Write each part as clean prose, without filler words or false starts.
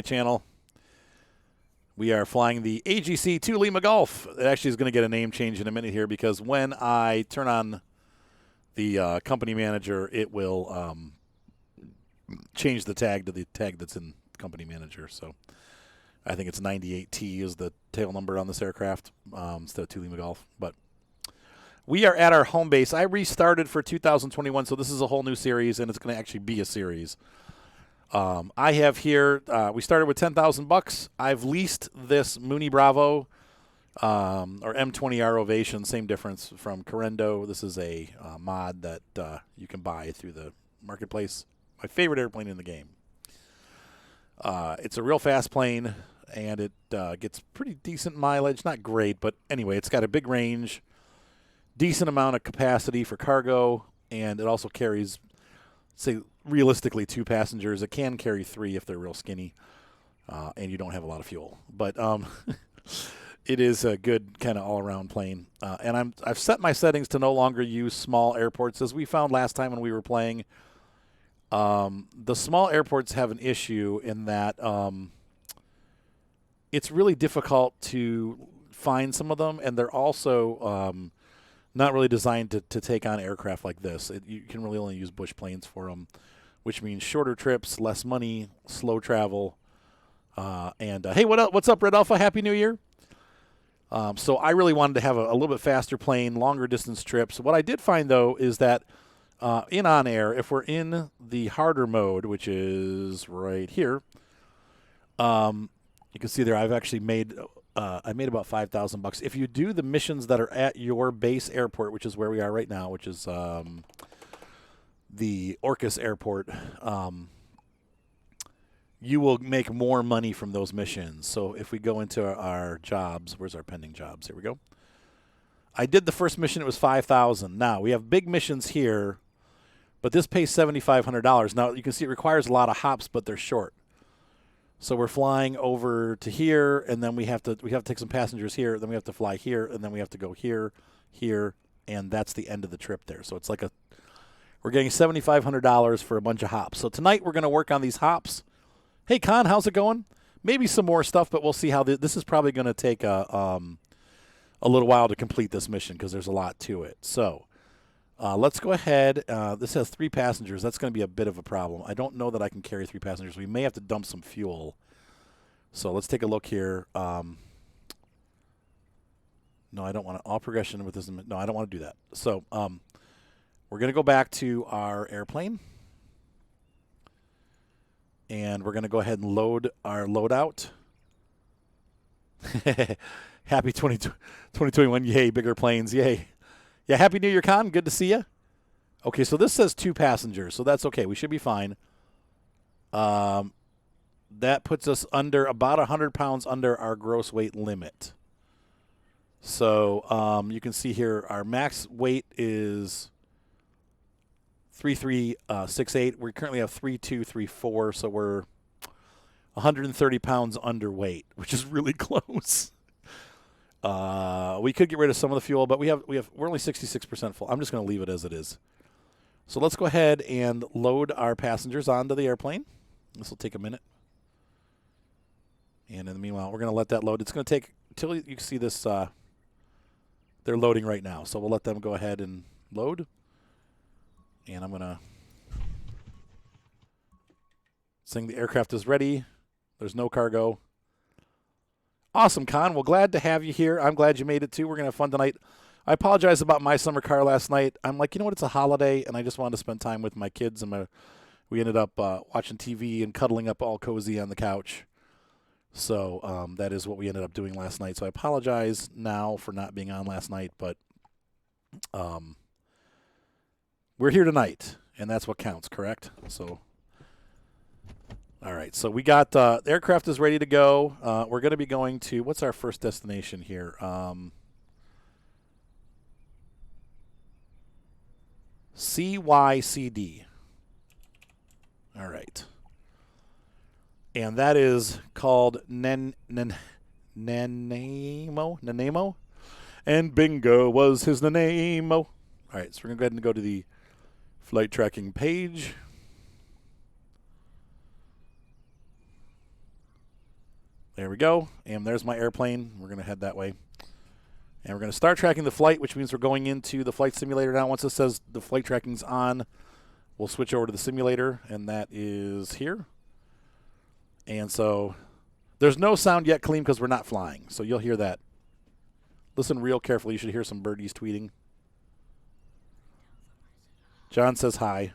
channel. We are flying the AGC to Lima Gulf. It actually is going to get a name change in a minute here because when I turn on the company manager, it will change the tag to the tag that's in company manager. So I think it's 98T is the tail number on this aircraft instead of to Lima Gulf. But we are at our home base. I restarted for 2021, so this is a whole new series, and it's going to actually be a series. I have here, we started with $10,000. I've leased this Mooney Bravo or M20R Ovation, same difference from Carenado. This is a mod that you can buy through the marketplace. My favorite airplane in the game. It's a real fast plane, and it gets pretty decent mileage. Not great, but anyway, it's got a big range, decent amount of capacity for cargo, and it also carries, say, realistically 2 passengers. It can carry 3 if they're real skinny, and you don't have a lot of fuel. But it is a good kind of all-around plane. And I've set my settings to no longer use small airports. As we found last time when we were playing, the small airports have an issue in that it's really difficult to find some of them, and they're also not really designed to take on aircraft like this. You can really only use bush planes for them, which means shorter trips, less money, slow travel. Hey, what's up, Red Alpha? Happy New Year. So I really wanted to have a little bit faster plane, longer distance trips. What I did find, though, is that in OnAir, if we're in the harder mode, which is right here, you can see there I've actually made I made about $5,000. If you do the missions that are at your base airport, which is where we are right now, which is the Orcas Airport, you will make more money from those missions. So if we go into our jobs, where's our pending jobs? Here we go. I did the first mission. It was $5,000. Now, we have big missions here, but this pays $7,500. Now, you can see it requires a lot of hops, but they're short. So we're flying over to here, and then we have to take some passengers here, then we have to fly here, and then we have to go here, and that's the end of the trip there. So it's like we're getting $7,500 for a bunch of hops. So tonight we're going to work on these hops. Hey, Con, how's it going? Maybe some more stuff, but we'll see how this is probably going to take a little while to complete this mission because there's a lot to it. So let's go ahead. This has 3 passengers. That's going to be a bit of a problem. I don't know that I can carry 3 passengers. We may have to dump some fuel. So let's take a look here. No, I don't want to. All progression with this. No, I don't want to do that. So we're going to go back to our airplane. And we're going to go ahead and load our loadout. Happy 2021. Yay, bigger planes. Yay. Yeah, Happy New Year, Con. Good to see you. Okay, so this says 2 passengers, so that's okay. We should be fine. That puts us under about 100 pounds under our gross weight limit. So you can see here our max weight is 3368. We currently have 3234, so we're 130 pounds underweight, which is really close. We could get rid of some of the fuel, but we're only 66% full. I'm just going to leave it as it is. So let's go ahead and load our passengers onto the airplane. This will take a minute. And in the meanwhile, we're going to let that load. It's going to take until you can see this. They're loading right now, so we'll let them go ahead and load. And I'm going to sing the aircraft is ready. There's no cargo. Awesome, Con. Well, glad to have you here. I'm glad you made it, too. We're going to have fun tonight. I apologize about my summer car last night. I'm like, you know what? It's a holiday, and I just wanted to spend time with my kids. And we ended up watching TV and cuddling up all cozy on the couch. So that is what we ended up doing last night. So I apologize now for not being on last night, but we're here tonight, and that's what counts, correct? So, all right. So we got the aircraft is ready to go. We're going to be going to, what's our first destination here? CYCD. All right. And that is called Nanaimo. And bingo was his Nanaimo. All right, so we're going to go ahead and go to the flight tracking page. There we go. And there's my airplane. We're going to head that way. And we're going to start tracking the flight, which means we're going into the flight simulator now. Once it says the flight tracking's on, we'll switch over to the simulator, and that is here. And so there's no sound yet, Kaleem, because we're not flying. So you'll hear that. Listen real carefully. You should hear some birdies tweeting. John says hi.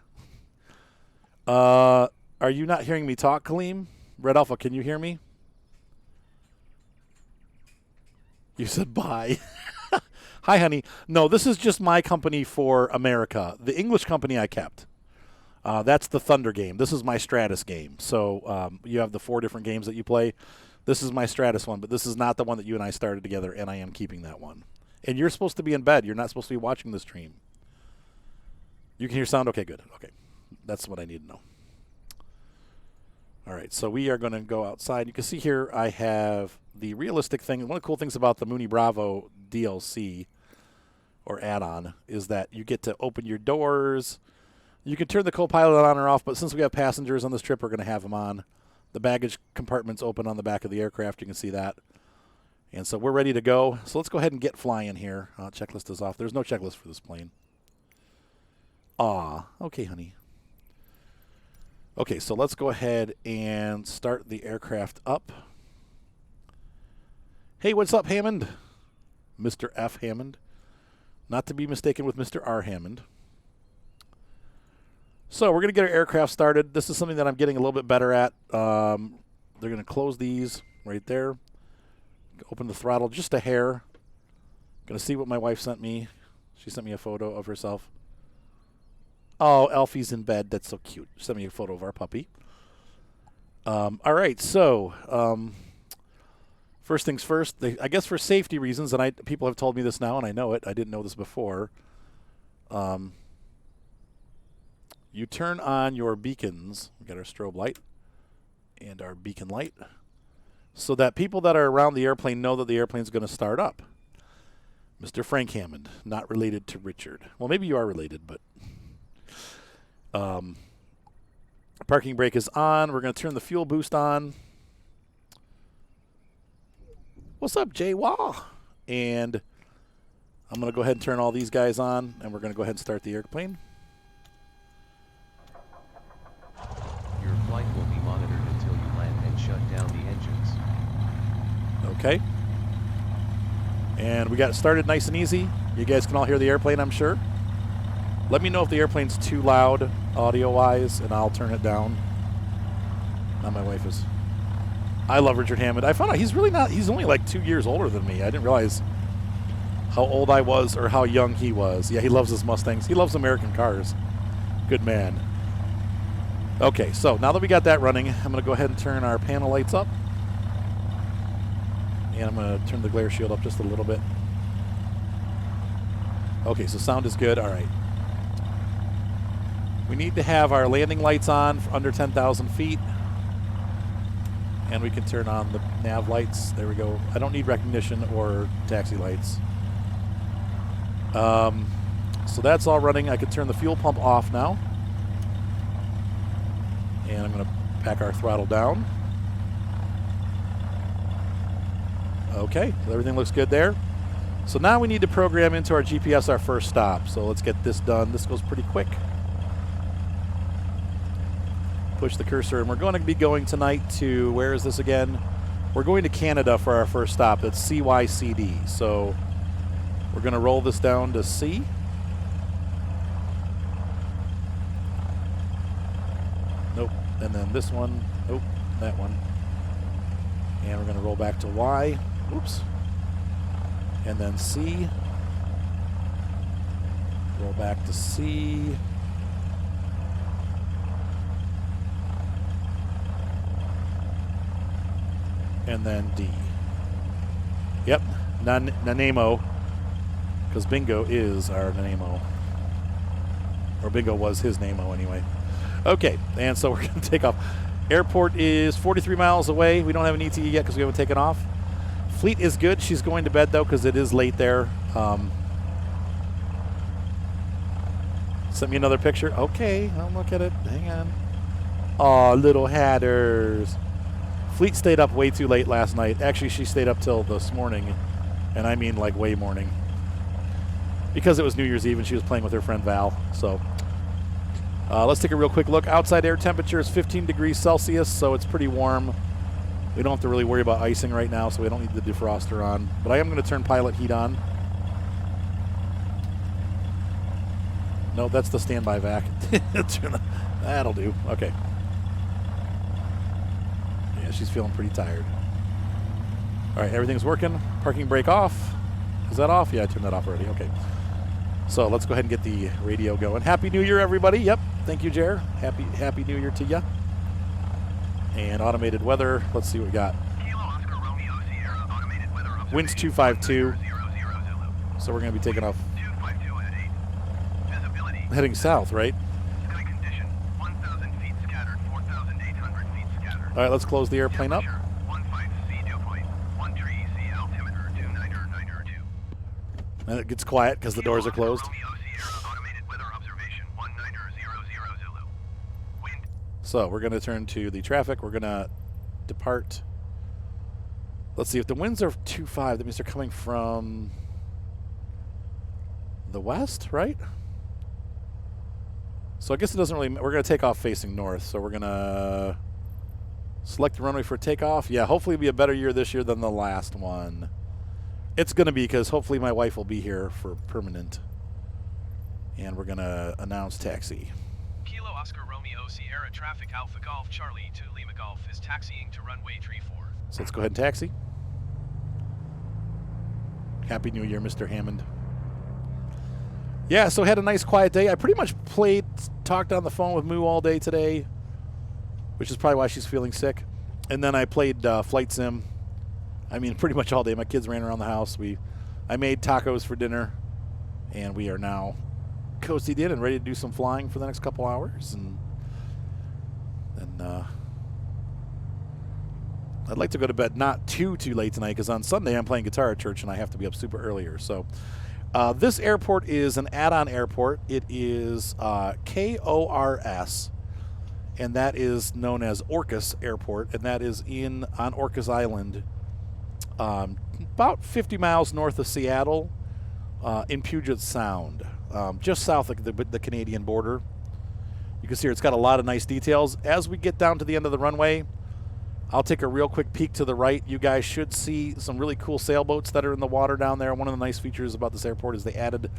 Are you not hearing me talk, Kaleem? Red Alpha, can you hear me? You said bye. Hi, honey. No, this is just my company for America. The English company I kept. That's the Thunder game. This is my Stratus game. So you have the 4 different games that you play. This is my Stratus one, but this is not the one that you and I started together, and I am keeping that one. And you're supposed to be in bed. You're not supposed to be watching the stream. You can hear sound? Okay, good. Okay. That's what I need to know. All right, so we are going to go outside. You can see here I have the realistic thing. One of the cool things about the Mooney Bravo DLC or add-on is that you get to open your doors. You can turn the co-pilot on or off, but since we have passengers on this trip, we're going to have them on. The baggage compartment's open on the back of the aircraft. You can see that. And so we're ready to go. So let's go ahead and get flying here. Checklist is off. There's no checklist for this plane. Okay, honey. Okay, so let's go ahead and start the aircraft up. Hey, what's up, Hammond? Mr. F. Hammond. Not to be mistaken with Mr. R. Hammond. So we're going to get our aircraft started. This is something that I'm getting a little bit better at. They're going to close these right there. Open the throttle just a hair. Going to see what my wife sent me. She sent me a photo of herself. Oh, Alfie's in bed. That's so cute. Send me a photo of our puppy. All right, so first things first. I guess for safety reasons, and people have told me this now, and I know it. I didn't know this before. You turn on your beacons. We got our strobe light and our beacon light, so that people that are around the airplane know that the airplane's going to start up. Mr. Frank Hammond, not related to Richard. Well, maybe you are related, but. Parking brake is on. We're going to turn the fuel boost on. What's up, Jay Wah? And I'm going to go ahead and turn all these guys on, and we're going to go ahead and start the airplane. Your flight will be monitored until you land and shut down the engines. Okay. And we got it started nice and easy. You guys can all hear the airplane, I'm sure. Let me know if the airplane's too loud audio-wise, and I'll turn it down. Now my wife is. I love Richard Hammond. I found out he's really not. He's only like 2 years older than me. I didn't realize how old I was or how young he was. Yeah, he loves his Mustangs. He loves American cars. Good man. Okay, so now that we got that running, I'm going to go ahead and turn our panel lights up. And I'm going to turn the glare shield up just a little bit. Okay, so sound is good. All right. We need to have our landing lights on for under 10,000 feet. And we can turn on the nav lights. There we go. I don't need recognition or taxi lights. So that's all running. I can turn the fuel pump off now. And I'm going to pack our throttle down. Okay, so everything looks good there. So now we need to program into our GPS our first stop. So let's get this done. This goes pretty quick. Push the cursor, and we're going to be going tonight to, where is this again? We're going to Canada for our first stop. That's CYCD. So we're going to roll this down to C. Nope. And then this one. Nope. That one. And we're going to roll back to Y. Oops. And then C. Roll back to C. And then D. Yep, Nanaimo, because Bingo is our Nanaimo. Or Bingo was his Namo anyway. Okay, and so we're going to take off. Airport is 43 miles away. We don't have an ETA yet because we haven't taken off. Fleet is good. She's going to bed, though, because it is late there. Sent me another picture. Okay, I'll look at it. Hang on. Aw, little hatters. Fleet stayed up way too late last night. Actually, she stayed up till this morning, and I mean like way morning. Because it was New Year's Eve and she was playing with her friend Val. So let's take a real quick look. Outside air temperature is 15 degrees Celsius, so it's pretty warm. We don't have to really worry about icing right now, so we don't need the defroster on. But I am going to turn pilot heat on. No, that's the standby vac. That'll do. Okay. Yeah, she's feeling pretty tired. All right, everything's working. Parking brake off. Is that off? Yeah, I turned that off already. Okay. So let's go ahead and get the radio going. Happy New Year, everybody. Yep. Thank you, Jer. Happy New Year to ya. And automated weather. Let's see what we got. Winds 252. So we're going to be taking off. Heading south, right? All right, let's close the airplane up. And it gets quiet because the doors are closed. So we're going to turn to the traffic. We're going to depart. Let's see, if the winds are 2.5, that means they're coming from the west, right? So I guess it doesn't really, we're going to take off facing north. So we're going to select the runway for takeoff. Yeah, hopefully it'll be a better year this year than the last one. It's going to be, because hopefully my wife will be here for permanent. And we're going to announce taxi. Kilo Oscar Romeo Sierra Traffic Alpha Golf Charlie 2 Lima Golf is taxiing to runway 34. So let's go ahead and taxi. Happy New Year, Mr. Hammond. Yeah, so had a nice quiet day. I pretty much talked on the phone with Moo all day today, which is probably why she's feeling sick. And then I played Flight Sim. I mean, pretty much all day. My kids ran around the house. I made tacos for dinner, and we are now coasted in and ready to do some flying for the next couple hours. And I'd like to go to bed not too late tonight, because on Sunday I'm playing guitar at church and I have to be up super earlier. So this airport is an add-on airport. It is KORS, and that is known as Orcas Airport, and that is on Orcas Island. About 50 miles north of Seattle, in Puget Sound, just south of the Canadian border. You can see here it's got a lot of nice details. As we get down to the end of the runway, I'll take a real quick peek to the right. You guys should see some really cool sailboats that are in the water down there. One of the nice features about this airport is they added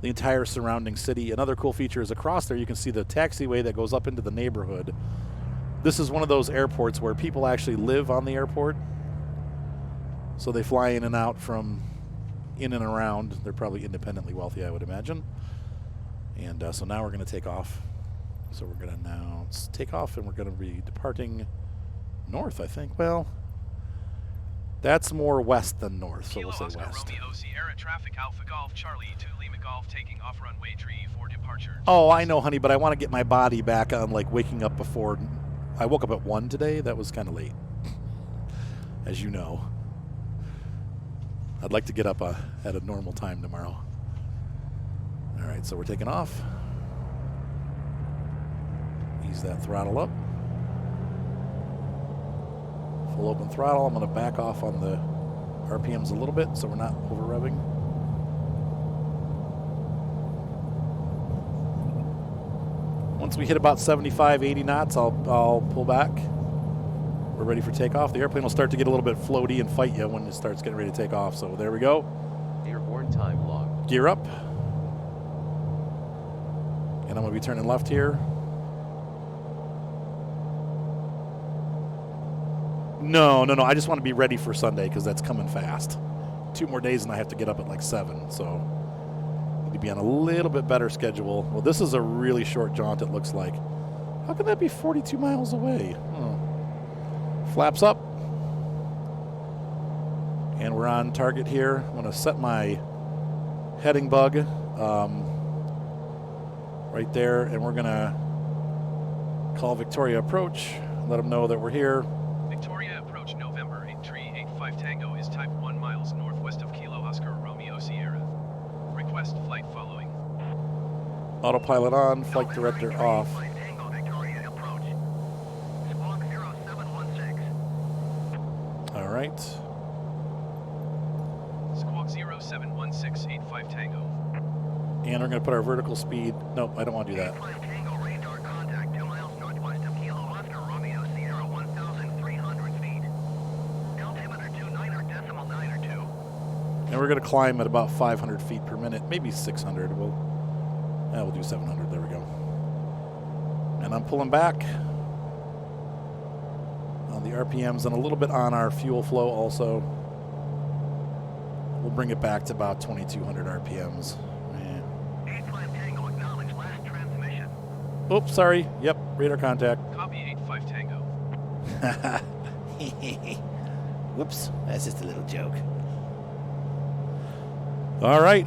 the entire surrounding city. Another cool feature is across there you can see the taxiway that goes up into the neighborhood. This is one of those airports where people actually live on the airport. So they fly in and out from in and around. They're probably independently wealthy, I would imagine. And so now we're going to take off. So we're going to announce takeoff, and we're going to be departing north, I think. Well, that's more west than north, so we'll say west. Romeo Sierra Traffic Alpha Golf Charlie 2 Lima Golf taking off runway 3 for departure. Oh, I know, honey, but I want to get my body back on, like, waking up before. I woke up at 1 today. That was kind of late, as you know. I'd like to get up at a normal time tomorrow. All right, so we're taking off. Ease that throttle up. Full open throttle. I'm going to back off on the RPMs a little bit so we're not over revving. Once we hit about 75, 80 knots, I'll pull back. We're ready for takeoff. The airplane will start to get a little bit floaty and fight you when it starts getting ready to take off. So there we go. Airborne time log. Gear up. And I'm going to be turning left here. No. I just want to be ready for Sunday because that's coming fast. 2 more days and I have to get up at like 7. So need to be on a little bit better schedule. Well, this is a really short jaunt, it looks like. How can that be 42 miles away? Flaps up. And we're on target here. I'm going to set my heading bug right there. And we're going to call Victoria Approach. Let them know that we're here. Victoria Approach November 8385 Tango is type 1 miles northwest of Kilo Oscar Romeo Sierra. Request flight following. Autopilot on, flight director off. All right. Squawk 071685 Tango. And we're going to put our vertical speed. Nope, I don't want to do that. Tango radar contact 2 miles northwest of Kilo Oscar Romeo Sierra 1,300 feet. Altimeter 29.902. And we're going to climb at about 500 feet per minute, maybe 600. We'll do 700. There we go. And I'm pulling back on the RPMs and a little bit on our fuel flow also. We'll bring it back to about 2,200 RPMs. 85 Tango acknowledge last transmission. Oops, sorry. Yep, radar contact. Copy 85 Tango. Whoops, that's just a little joke. All right,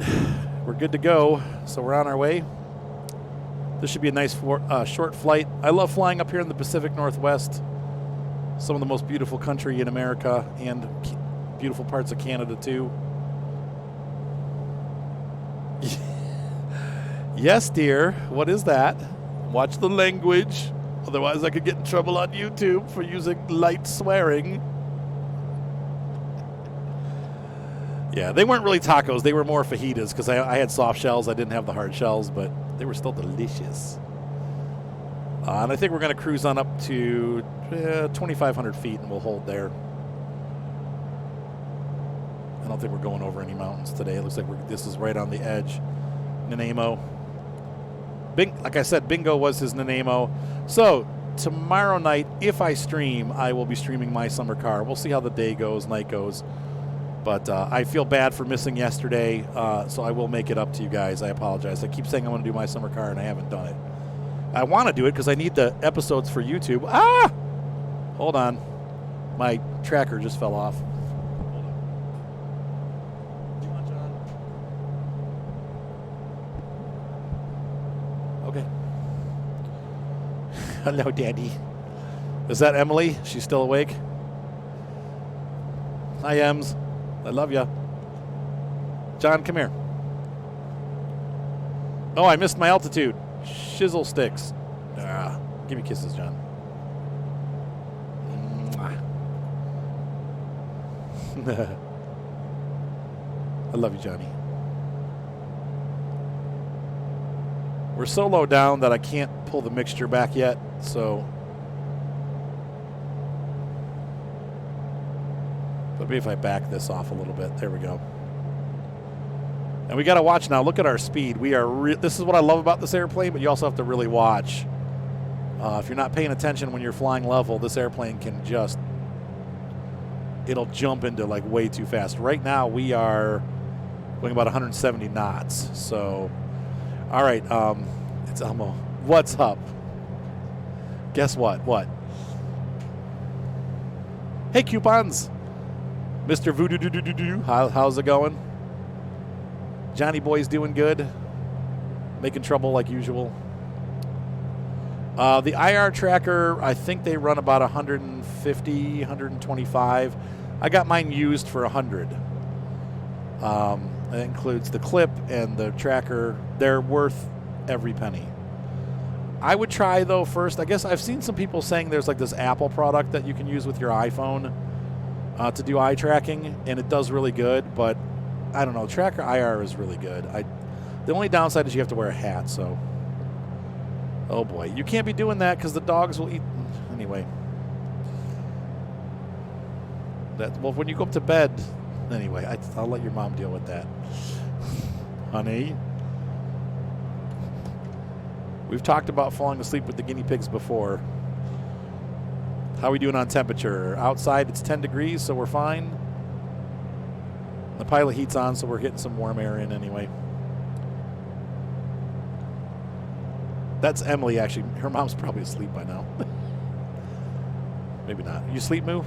we're good to go. So we're on our way. This should be a nice short flight. I love flying up here in the Pacific Northwest. Some of the most beautiful country in America and beautiful parts of Canada too. Yes, dear. What is that? Watch the language. Otherwise, I could get in trouble on YouTube for using light swearing. Yeah, they weren't really tacos. They were more fajitas because I had soft shells. I didn't have the hard shells, but they were still delicious. And I think we're going to cruise on up to 2,500 feet, and we'll hold there. I don't think we're going over any mountains today. It looks like this is right on the edge. Nanaimo. Like I said, bingo was his Nanaimo. So tomorrow night, if I stream, I will be streaming my summer car. We'll see how the day goes, night goes. But I feel bad for missing yesterday, so I will make it up to you guys. I apologize. I keep saying I want to do my summer car, and I haven't done it. I want to do it because I need the episodes for YouTube. Ah! Hold on. My tracker just fell off. Okay. Hello, Daddy. Is that Emily? She's still awake? Hi, Ems. I love ya. John, come here. Oh, I missed my altitude. Shizzle sticks. Give me kisses, John. I love you, Johnny. We're so low down that I can't pull the mixture back yet, so. But maybe if I back this off a little bit. There we go. And we got to watch now. Look at our speed. We are. This is what I love about this airplane, but you also have to really watch. If you're not paying attention when you're flying level, this airplane can just. It'll jump into like way too fast. Right now we are going about 170 knots. So, all right. It's Elmo. What's up? Guess what? What? Hey, coupons. Mr. Voodoo Doo Doo Doo Doo. How's it going? Johnny Boy's doing good. Making trouble like usual. The IR tracker, I think they run about 150, 125. I got mine used for 100. That includes the clip and the tracker. They're worth every penny. I would try, though, first. I guess I've seen some people saying there's like this Apple product that you can use with your iPhone to do eye tracking, and it does really good, but I don't know. Tracker IR is really good. The only downside is you have to wear a hat, so. Oh, boy. You can't be doing that because the dogs will eat. Anyway. Well, when you go up to bed. Anyway, I'll let your mom deal with that. Honey. We've talked about falling asleep with the guinea pigs before. How are we doing on temperature? Outside, it's 10 degrees, so we're fine. The pilot heat's on, so we're getting some warm air in anyway. That's Emily, actually. Her mom's probably asleep by now. Maybe not. You sleep, Moo?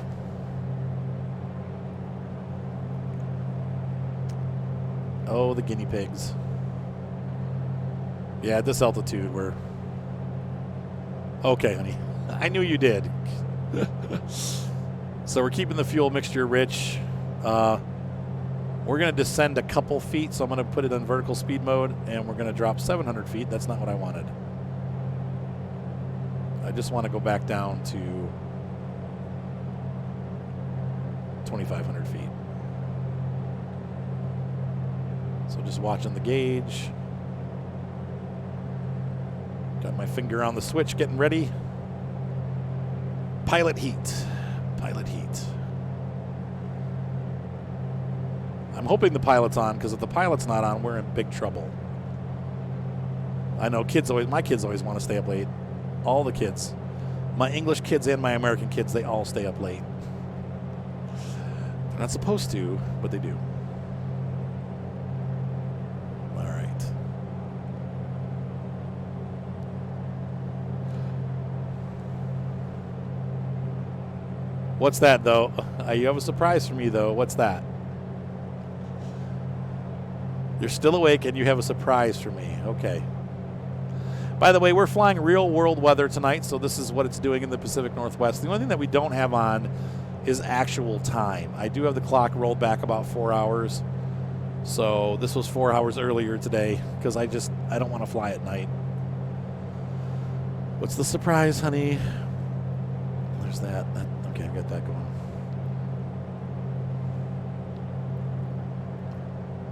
Oh, the guinea pigs. Yeah, at this altitude, we're... Okay, honey. I knew you did. So we're keeping the fuel mixture rich. We're going to descend a couple feet, so I'm going to put it on vertical speed mode, and we're going to drop 700 feet. That's not what I wanted. I just want to go back down to 2,500 feet. So just watching the gauge. Got my finger on the switch, getting ready. Pilot heat. Pilot heat. I'm hoping the pilot's on, because if the pilot's not on, we're in big trouble. I know my kids always want to stay up late. All the kids. My English kids and my American kids, they all stay up late. They're not supposed to, but they do. All right. What's that, though? You have a surprise for me, though. What's that? You're still awake and you have a surprise for me. Okay. By the way, we're flying real world weather tonight, so this is what it's doing in the Pacific Northwest. The only thing that we don't have on is actual time. I do have the clock rolled back about 4 hours. So this was 4 hours earlier today because I don't want to fly at night. What's the surprise, honey? There's that. Okay, I've got that going.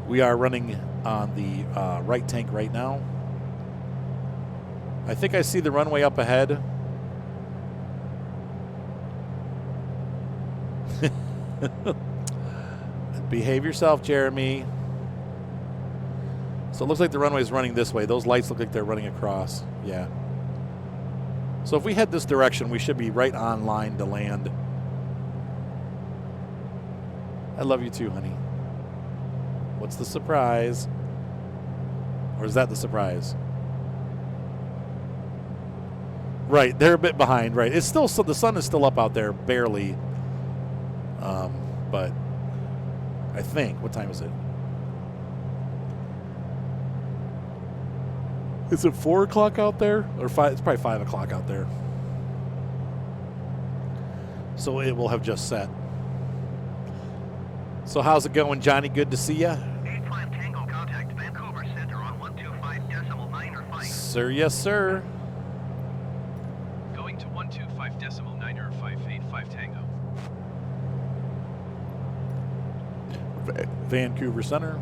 We are running on the right tank right now. I think I see the runway up ahead. Behave yourself, Jeremy. So it looks like the runway is running this way. Those lights look like they're running across. Yeah. So if we head this direction, we should be right on line to land. I love you too, honey. What's the surprise? Or is that the surprise? Right, they're a bit behind. Right, it's still, so the sun is still up out there, barely. But I think, what time is it? Is it 4 o'clock out there, or 5? It's probably 5 o'clock out there. So it will have just set. So how's it going, Johnny? Good to see ya. 85 Tango, contact Vancouver Center on 125.905. Sir, yes, sir. Going to 125.905, 85 Tango. Vancouver Center.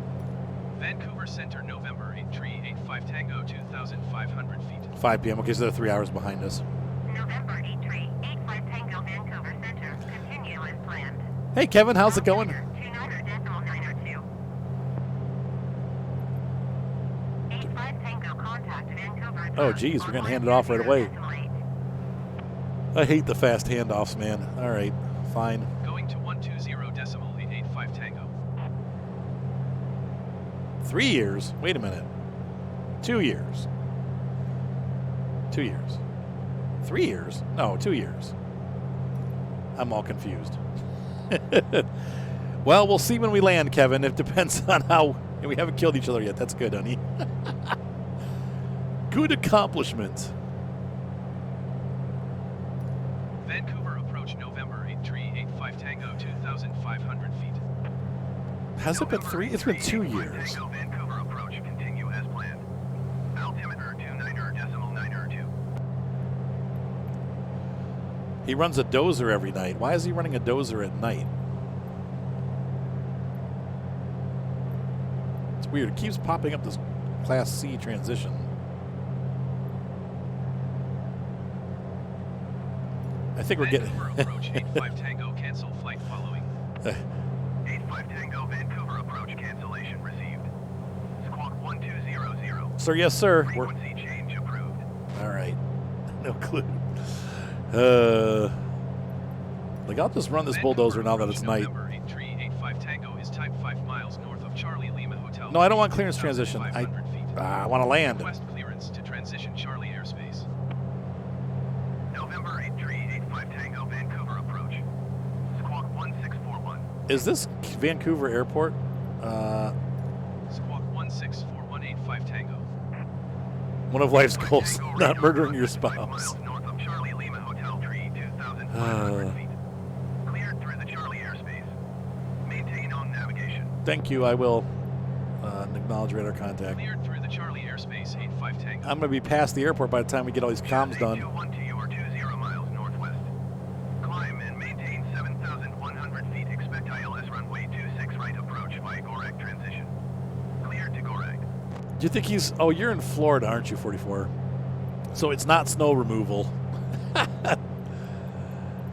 Vancouver Center, November 8385 Tango, 2,500 feet. 5 p.m. Okay, so they're 3 hours behind us. November 8385 Tango, Vancouver Center. Continue as planned. Hey, Kevin, how's it going? 29.902. 85 Tango, contact Vancouver. Oh, geez, we're going to hand it off right away. I hate the fast handoffs, man. All right, fine. Going to 120.885 Tango. 3 years? Wait a minute. 2 years. 2 years. 3 years? No, 2 years. I'm all confused. Well, we'll see when we land, Kevin. It depends on how... We haven't killed each other yet. That's good, honey. Good accomplishment. Vancouver approach, November 8385 Tango, 2,500 feet. Has it been 3? It's been 2 years. Tango, Vancouver approach. Continue as planned. Altimeter 29.902. He runs a dozer every night. Why is he running a dozer at night? It's weird. It keeps popping up this Class C transition. I think we're getting... Vancouver approach, 85 Tango, cancel flight following. 85 Tango, Vancouver approach. Cancellation received. Squawk 1200. Sir, yes, sir. Frequency change approved. All right. No clue. Like, I'll just run this bulldozer now that it's night. November 8385 Tango is type 5 miles north of Charlie Lima Hotel. No, I don't want clearance transition. 2,500 feet. I want to land. Request clearance to transition Charlie airspace. November 8385 Tango, Vancouver approach. Squawk 1641. Is this Vancouver Airport? Squawk 164185 Tango. One of life's goals, Tango, not radio murdering your approach 5 spouse. miles north of Charlie Lima Hotel Tree, 2,500 feet. Cleared through the Charlie airspace. Maintain on navigation. Thank you. I will acknowledge radar contact. Cleared through the Charlie airspace, 85 Tango. I'm going to be past the airport by the time we get all these comms done. 212 or 20 miles northwest. Climb and maintain 7,100 feet. Expect you think he's... Oh, you're in Florida, aren't you, 44? So it's not snow removal.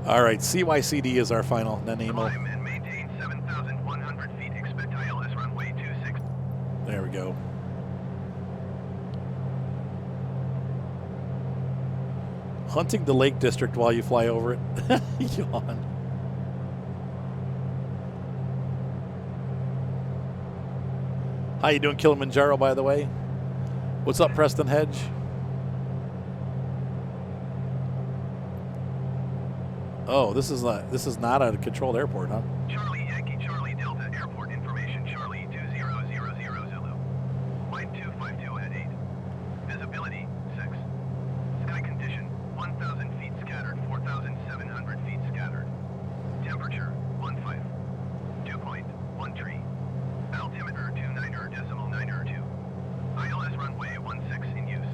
All right, CYCD is our final. Nanaimo. Climb and maintain 7,100 feet. Expect ILS runway 26. There we go. Hunting the Lake District while you fly over it. Yawn. How you doing, Kilimanjaro, by the way? What's up, Preston Hedge? Oh, this is not a controlled airport, huh? Charlie Yankee Charlie Delta Airport information. Charlie 2000 Zulu. Flight 252 at 8. Visibility 6. Sky condition 1,000 feet scattered. 4,700 feet scattered. Temperature 15. Dew point 13. Altimeter 29.902. ILS runway 16 in use.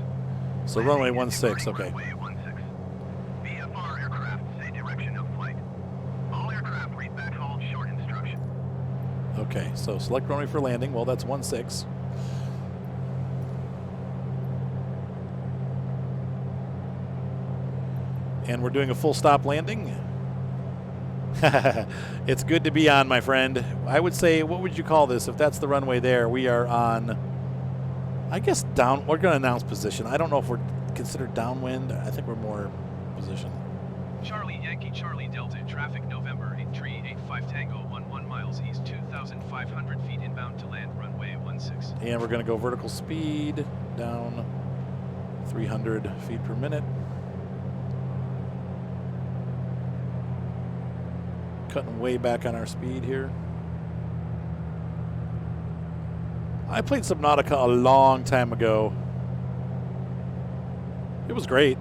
So runway 16, okay. Runway 16. VFR aircraft say direction of flight. All aircraft read back hold short instruction. Okay, so select runway for landing. Well, that's 16. And we're doing a full stop landing. It's good to be on, my friend. I would say, what would you call this? If that's the runway there, we are on, I guess, down. We're going to announce position. I don't know if we're considered downwind. I think we're more position. Charlie Yankee Charlie Delta traffic November 8385 Tango 11 miles east 2,500 feet inbound to land runway 16. And we're going to go vertical speed down 300 feet per minute. Cutting way back on our speed here. I played Subnautica a long time ago. It was great.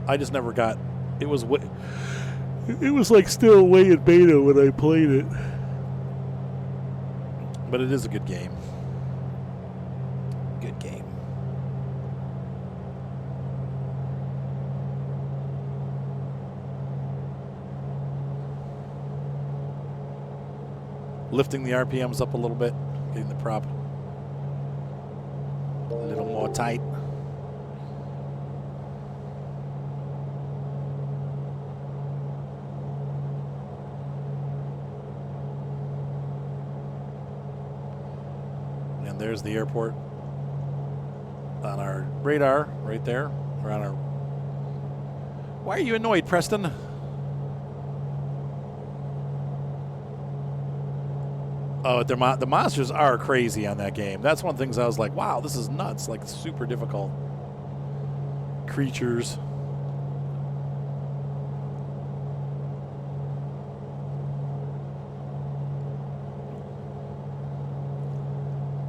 I just never got. It was like still way in beta when I played it. But it is a good game. Good game. Lifting the RPMs up a little bit, getting the prop a little more tight. And there's the airport on our radar right there. Or on our. Why are you annoyed, Preston? Oh, the monsters are crazy on that game. That's one of the things I was like, wow, this is nuts. Like, super difficult. Creatures.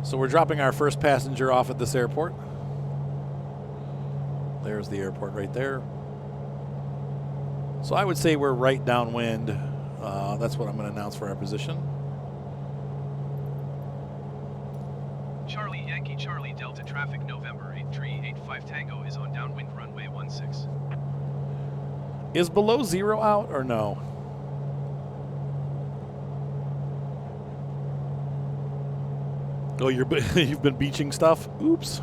So we're dropping our first passenger off at this airport. There's the airport right there. So I would say we're right downwind. That's what I'm going to announce for our position. Charlie Yankee Charlie Delta traffic November 8385 Tango is on downwind runway 16. Is below zero out or no? Oh, you've been beaching stuff? Oops.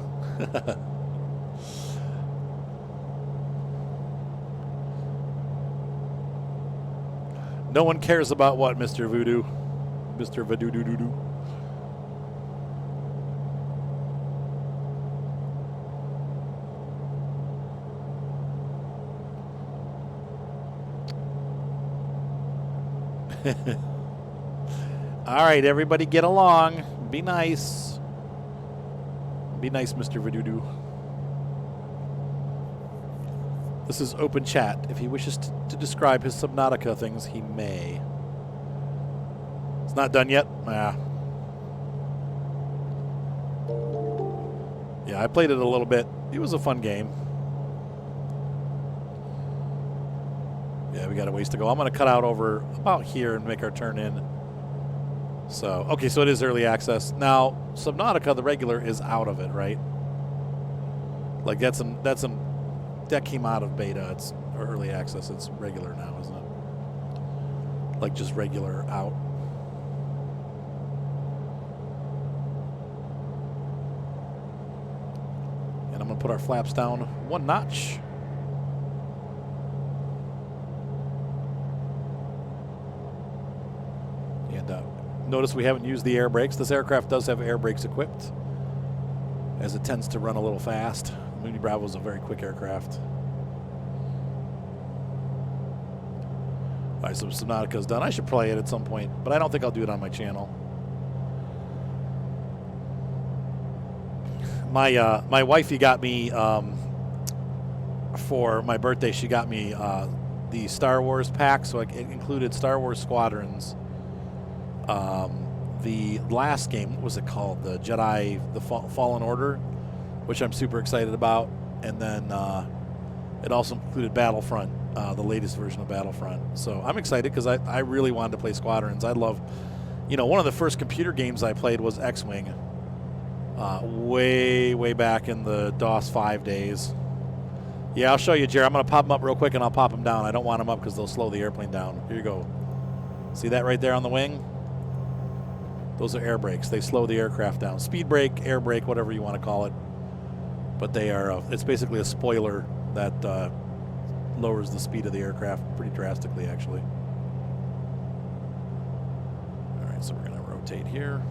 No one cares about what, Mr. Voodoo? Mr. Voodoo-doo-doo-doo. All right, everybody get along. Be nice. Be nice, Mr. Voodoo. This is open chat. If he wishes to describe his Subnautica things, he may. It's not done yet? Yeah, I played it a little bit. It was a fun game. Yeah, we got a ways to go. I'm going to cut out over about here and make our turn in. So, okay, so it is early access. Now, Subnautica, the regular, is out of it, right? Like, that came out of beta. It's early access. It's regular now, isn't it? Like, just regular out. I'm going to put our flaps down 1 notch. And notice we haven't used the air brakes. This aircraft does have air brakes equipped, as it tends to run a little fast. Mooney Bravo is a very quick aircraft. All right, so Subnautica's done. I should play it at some point, but I don't think I'll do it on my channel. My wifey got me, for my birthday, she got me the Star Wars pack, so it included Star Wars Squadrons. The last game, what was it called? The Jedi, the Fallen Order, which I'm super excited about. And then it also included Battlefront, the latest version of Battlefront. So I'm excited because I really wanted to play Squadrons. I love, one of the first computer games I played was X-Wing. Way back in the DOS 5 days. Yeah, I'll show you, Jared. I'm going to pop them up real quick, and I'll pop them down. I don't want them up because they'll slow the airplane down. Here you go. See that right there on the wing? Those are air brakes. They slow the aircraft down. Speed brake, air brake, whatever you want to call it. But they are, it's basically a spoiler that lowers the speed of the aircraft pretty drastically, actually. All right, so we're going to rotate here.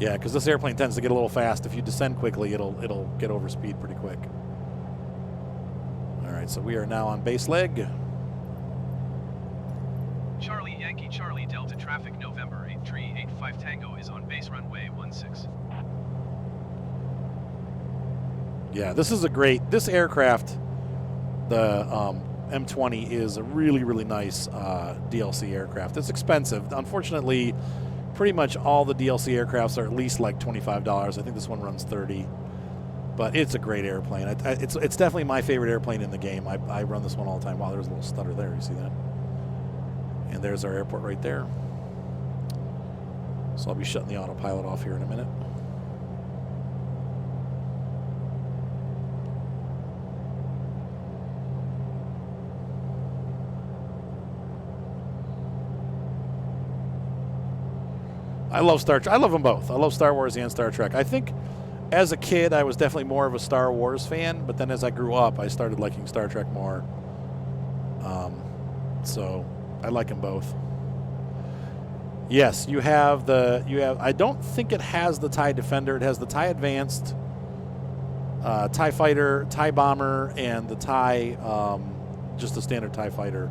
Yeah, because this airplane tends to get a little fast. If you descend quickly, it'll get over speed pretty quick. All right, so we are now on base leg. Charlie Yankee Charlie Delta traffic November 8385 Tango is on base runway 16. Yeah, this is a great, this aircraft, the M20, is a really nice DLC aircraft. It's expensive. Unfortunately, pretty much all the DLC aircrafts are at least like $25. I think this one runs $30. But it's a great airplane. It's definitely my favorite airplane in the game. I run this one all the time. Wow, there's a little stutter there. You see that? And there's our airport right there. So I'll be shutting the autopilot off here in a minute. I love Star Trek. I love them both. I love Star Wars and Star Trek. I think as a kid, I was definitely more of a Star Wars fan, but then as I grew up, I started liking Star Trek more. So I like them both. Yes, you have. I don't think it has the TIE Defender. It has the TIE Advanced, TIE Fighter, TIE Bomber, and the TIE, just the standard TIE Fighter.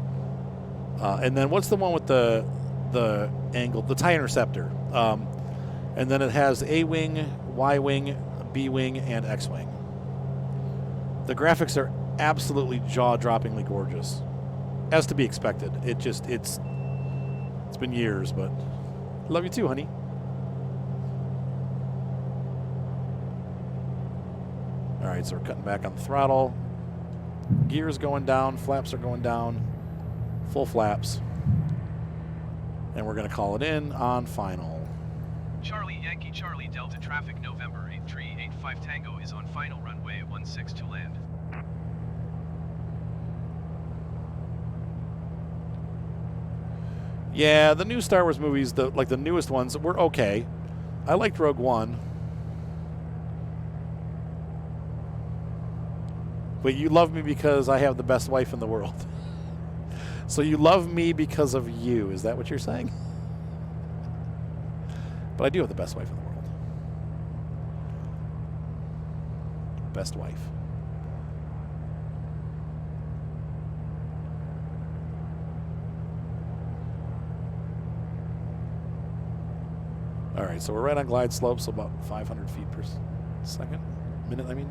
And then what's the one with the angle? The TIE Interceptor. And then it has A-Wing, Y-Wing, B-Wing, and X-Wing. The graphics are absolutely jaw-droppingly gorgeous, as to be expected. It's been years, but love you too, honey. All right, so we're cutting back on the throttle. Gears going down, flaps are going down, full flaps. And we're going to call it in on final. Charlie Yankee Charlie Delta traffic November 8385 Tango is on final runway 16 to land. Yeah, the new Star Wars movies, like the newest ones, were okay. I liked Rogue One. But you love me because I have the best wife in the world. So you love me because of you. Is that what you're saying? But I do have the best wife in the world. Best wife. All right, so we're right on glide slope, so about 500 feet per minute, I mean.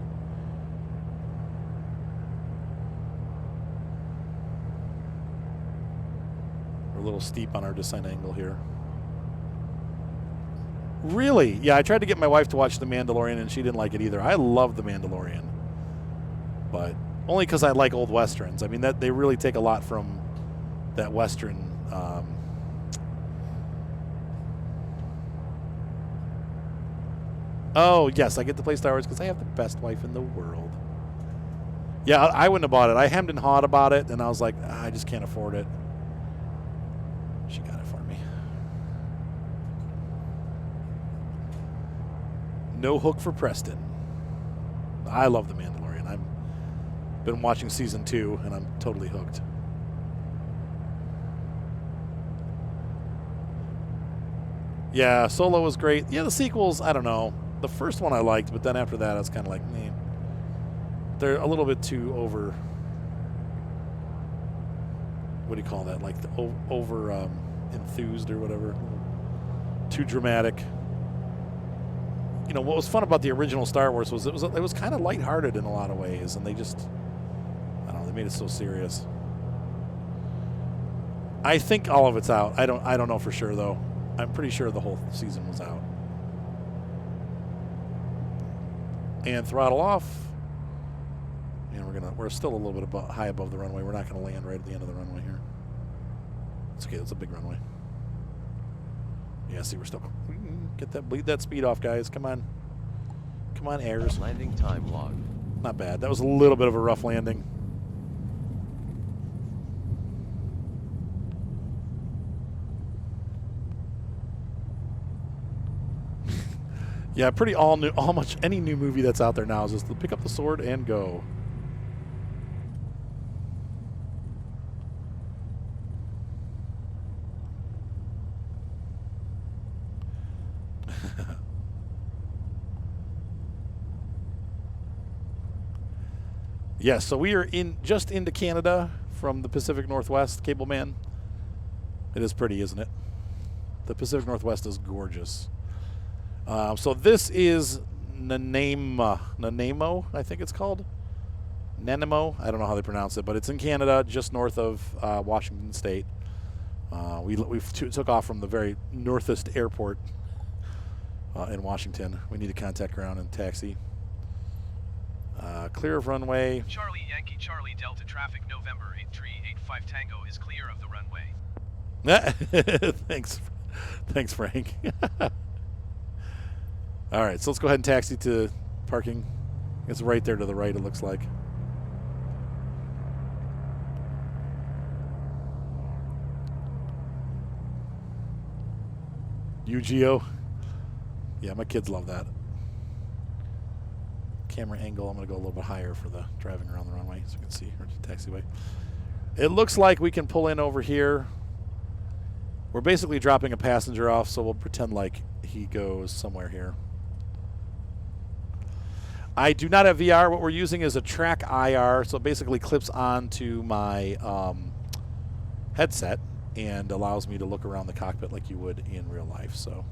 We're a little steep on our descent angle here. Really? Yeah, I tried to get my wife to watch The Mandalorian, and she didn't like it either. I love The Mandalorian, but only because I like old westerns. I mean, that they really take a lot from that western. Oh, yes, I get to play Star Wars because I have the best wife in the world. Yeah, I wouldn't have bought it. I hemmed and hawed about it, and I was like, I just can't afford it. She got it for me. No hook for Preston. I love The Mandalorian. I've been watching season 2, and I'm totally hooked. Yeah, Solo was great. Yeah, the sequels, I don't know. The first one I liked, but then after that, I was kind of like, meh. They're a little bit too over. What do you call that? Like the over enthused or whatever. Too dramatic. You know what was fun about the original Star Wars was it was kind of lighthearted in a lot of ways, and they just, I don't know, they made it so serious. I think all of it's out. I don't know for sure though. I'm pretty sure the whole season was out. And throttle off. And we're still a little bit high above the runway. We're not going to land right at the end of the runway here. It's okay. It's a big runway. Yeah, see, we're still bleed that speed off, guys. Come on, airs. Landing time log. Not bad. That was a little bit of a rough landing. Yeah, pretty all new. Any new movie that's out there now is just to pick up the sword and go. Yes, so we are just into Canada from the Pacific Northwest, Cable Man. It is pretty, isn't it? The Pacific Northwest is gorgeous. So this is Nanaimo, I think it's called. Nanaimo, I don't know how they pronounce it, but it's in Canada, just north of Washington State. We took off from the very northest airport in Washington. We need to contact ground and taxi. Clear of runway. Charlie Yankee Charlie Delta traffic November 8385 Tango is clear of the runway. Thanks, Frank. All right, so let's go ahead and taxi to parking. It's right there to the right, it looks like. UGO. Yeah, my kids love that. Camera angle, I'm going to go a little bit higher for the driving around the runway so you can see, or the taxiway. It looks like we can pull in over here. We're basically dropping a passenger off, so we'll pretend like he goes somewhere here. I do not have VR. What we're using is a track IR, so it basically clips onto my headset and allows me to look around the cockpit like you would in real life. So,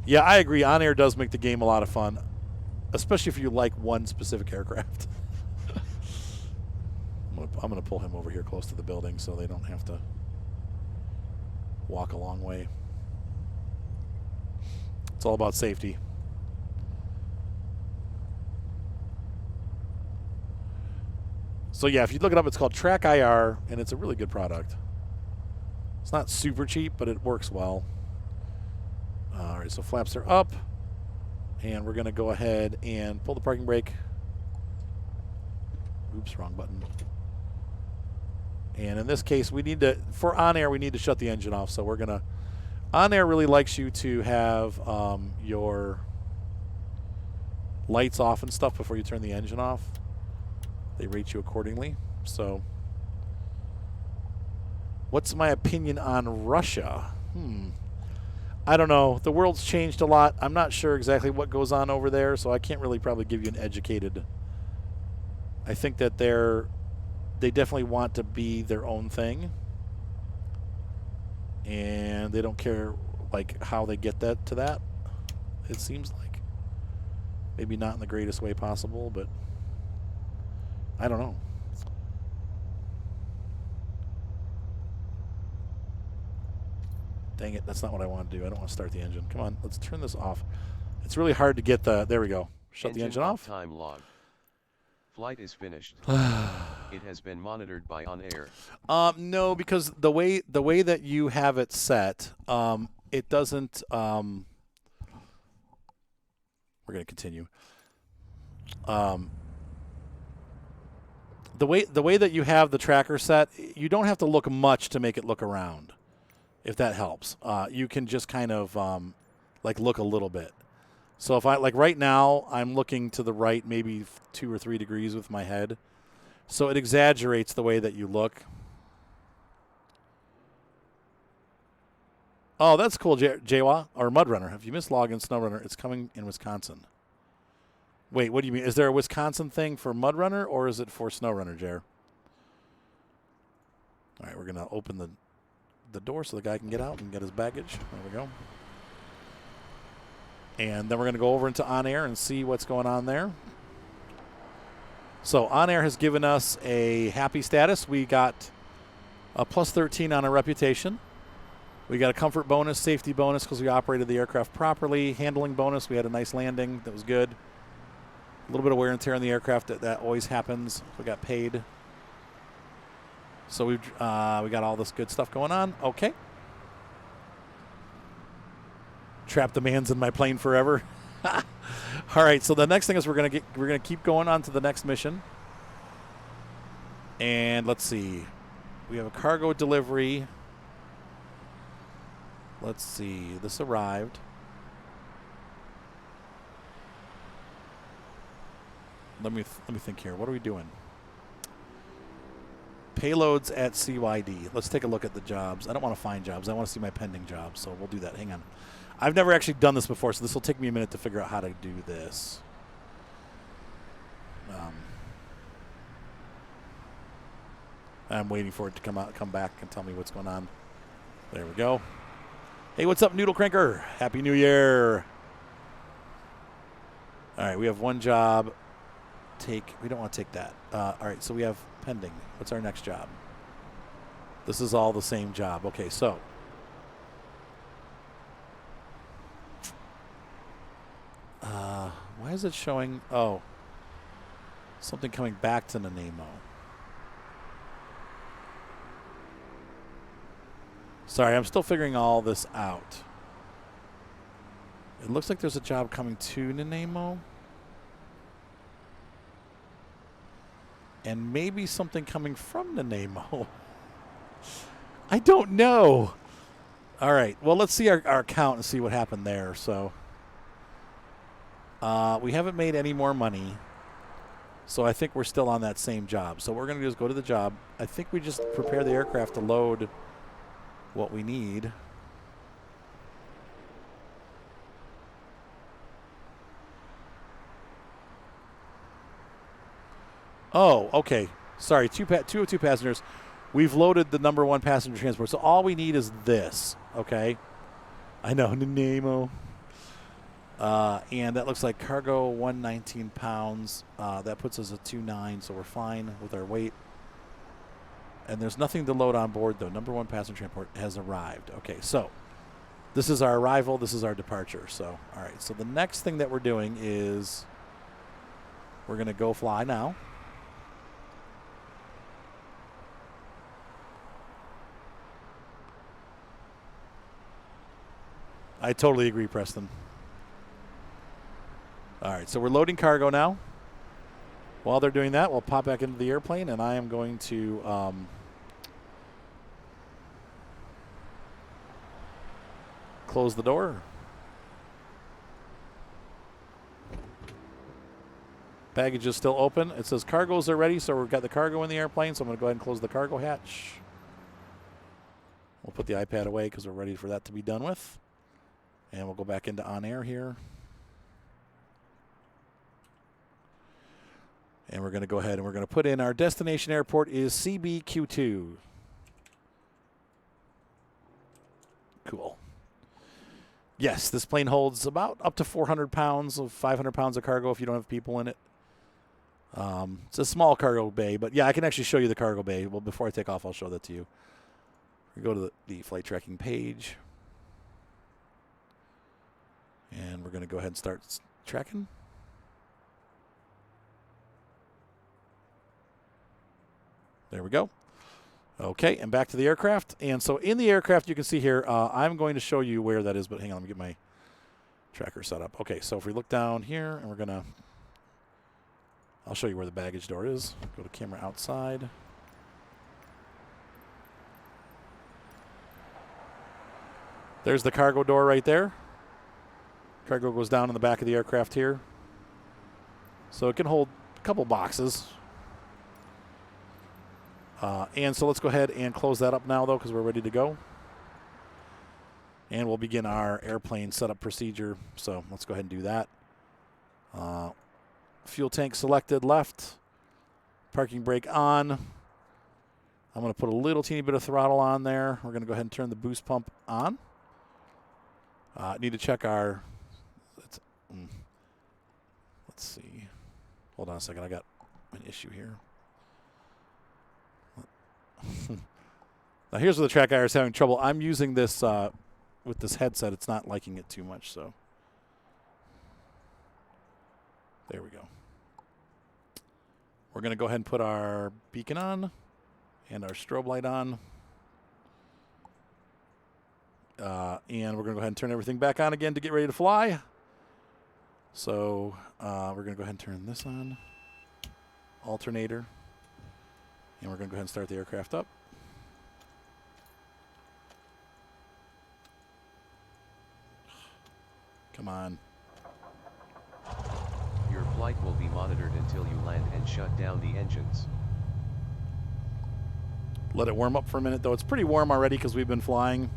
yeah, I agree. OnAir does make the game a lot of fun, especially if you like one specific aircraft. I'm going to pull him over here close to the building so they don't have to walk a long way. It's all about safety. So yeah, if you look it up, it's called Track IR, and it's a really good product. It's not super cheap, but it works well. All right, so flaps are up, and we're going to go ahead and pull the parking brake. Oops, wrong button. And in this case, we need to, for OnAir, we need to shut the engine off. So we're going to, OnAir really likes you to have your lights off and stuff before you turn the engine off. They rate you accordingly. So what's my opinion on Russia? I don't know. The world's changed a lot. I'm not sure exactly what goes on over there, so I can't really probably give you an educated. I think that they definitely want to be their own thing, and they don't care like how they get that to that. It seems like maybe not in the greatest way possible, but I don't know. Dang it, that's not what I want to do. I don't want to start the engine. Come on, let's turn this off. It's really hard to get the, there we go. Shut the engine off. Time log. Flight is finished. It has been monitored by OnAir. No, because the way that you have it set, it doesn't. We're going to continue. The way that you have the tracker set, you don't have to look much to make it look around, if that helps. You can just kind of like look a little bit. So if I, like right now, I'm looking to the right maybe 2 or 3 degrees with my head. So it exaggerates the way that you look. Oh, that's cool, Jawa, or Mudrunner. If you missed login SnowRunner, it's coming in Wisconsin. Wait, what do you mean? Is there a Wisconsin thing for Mudrunner, or is it for SnowRunner, Jer? All right, we're going to open the door so the guy can get out and get his baggage. There we go. And then we're going to go over into OnAir and see what's going on there. So OnAir has given us a happy status. We got a plus 13 on our reputation. We got a comfort bonus, safety bonus because we operated the aircraft properly. Handling bonus, we had a nice landing. That was good. A little bit of wear and tear on the aircraft. That always happens. We got paid. So we got all this good stuff going on. Okay. Trap the man's in my plane forever. All right, so the next thing is we're gonna keep going on to the next mission. And let's see. We have a cargo delivery. Let's see. This arrived. Let me think here. What are we doing? Payloads at CYD. Let's take a look at the jobs. I don't want to find jobs. I want to see my pending jobs, so we'll do that. Hang on. I've never actually done this before, so this will take me a minute to figure out how to do this. I'm waiting for it to come back and tell me what's going on. There we go. Hey, what's up, Noodle Cranker? Happy New Year. All right, we have one job. We don't want to take that. All right, so we have pending. What's our next job? This is all the same job. Okay, so why is it showing? Oh, something coming back to Nanaimo. Sorry, I'm still figuring all this out. It looks like there's a job coming to Nanaimo. And maybe something coming from Nanaimo. I don't know. All right. Well, let's see our count and see what happened there. So we haven't made any more money. So I think we're still on that same job. So what we're going to do is go to the job. I think we just prepare the aircraft to load what we need. Oh, okay. Sorry, 202 passengers. We've loaded the number 1 passenger transport. So all we need is this, okay? I know, Nanaimo. And that looks like cargo 119 pounds. That puts us at 29, so we're fine with our weight. And there's nothing to load on board, though. Number 1 passenger transport has arrived. Okay, so this is our arrival. This is our departure. So, all right. So the next thing that we're doing is we're going to go fly now. I totally agree, Preston. All right, so we're loading cargo now. While they're doing that, we'll pop back into the airplane, and I am going to close the door. Baggage is still open. It says cargoes are ready, so we've got the cargo in the airplane, so I'm going to go ahead and close the cargo hatch. We'll put the iPad away because we're ready for that to be done with. And we'll go back into OnAir here. And we're going to go ahead and we're going to put in our destination airport is CBQ2. Cool. Yes, this plane holds about up to 400 pounds of 500 pounds of cargo if you don't have people in it. It's a small cargo bay, but yeah, I can actually show you the cargo bay. Well, before I take off, I'll show that to you. We go to the flight tracking page. And we're going to go ahead and start tracking. There we go. Okay, and back to the aircraft. And so in the aircraft, you can see here, I'm going to show you where that is, but hang on, let me get my tracker set up. Okay, so if we look down here, and we're going to, I'll show you where the baggage door is. Go to camera outside. There's the cargo door right there. Cargo goes down in the back of the aircraft here. So it can hold a couple boxes. And so let's go ahead and close that up now, though, because we're ready to go. And we'll begin our airplane setup procedure. So let's go ahead and do that. Fuel tank selected, left. Parking brake on. I'm going to put a little teeny bit of throttle on there. We're going to go ahead and turn the boost pump on. Need to check our... Let's see. Hold on a second. I got an issue here. Now, here's where the track guy is having trouble. I'm using this with this headset. It's not liking it too much, so. There we go. We're going to go ahead and put our beacon on and our strobe light on. And we're going to go ahead and turn everything back on again to get ready to fly. So we're going to go ahead and turn this on. Alternator. And we're going to go ahead and start the aircraft up. Come on. Your flight will be monitored until you land and shut down the engines. Let it warm up for a minute, though. It's pretty warm already because we've been flying.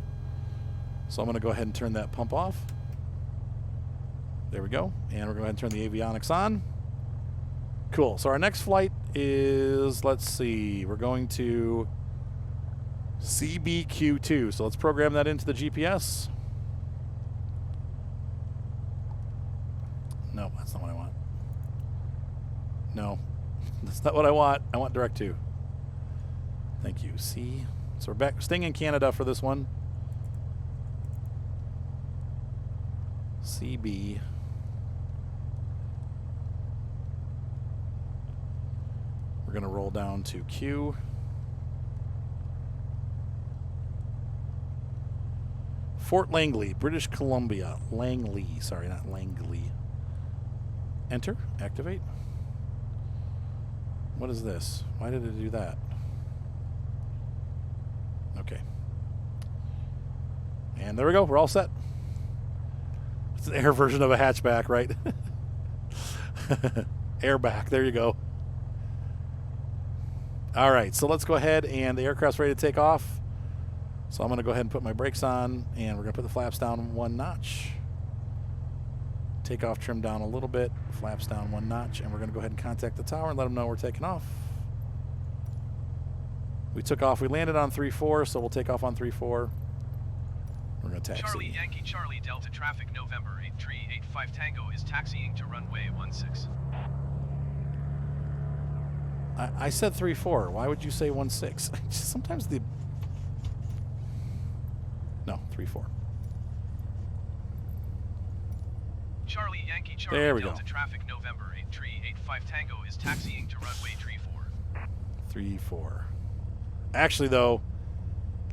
So I'm going to go ahead and turn that pump off. There we go. And we're going to go ahead and turn the avionics on. Cool. So our next flight is, let's see, we're going to CBQ2. So let's program that into the GPS. No, that's not what I want. No, that's not what I want. I want direct to. Thank you. C. So we're back, staying in Canada for this one. CB. We're going to roll down to Q. Fort Langley, British Columbia. Langley, sorry, not Langley. Enter, activate. What is this? Why did it do that? Okay. And there we go, we're all set. It's an air version of a hatchback, right? Airback, there you go. All right, so let's go ahead, and the aircraft's ready to take off. So I'm going to go ahead and put my brakes on, and we're going to put the flaps down one notch. Takeoff trim down a little bit, flaps down one notch, and we're going to go ahead and contact the tower and let them know we're taking off. We took off. We landed on 3-4, so we'll take off on 3-4. We're going to taxi. Charlie Yankee Charlie Delta traffic November 8385 Tango is taxiing to runway 16. I said 3-4. Why would you say 16? Sometimes the... No, 3-4. Charlie Yankee Charlie There we Delta go. traffic November 8385 Tango is taxiing to runway 34. 3-4. Actually, though,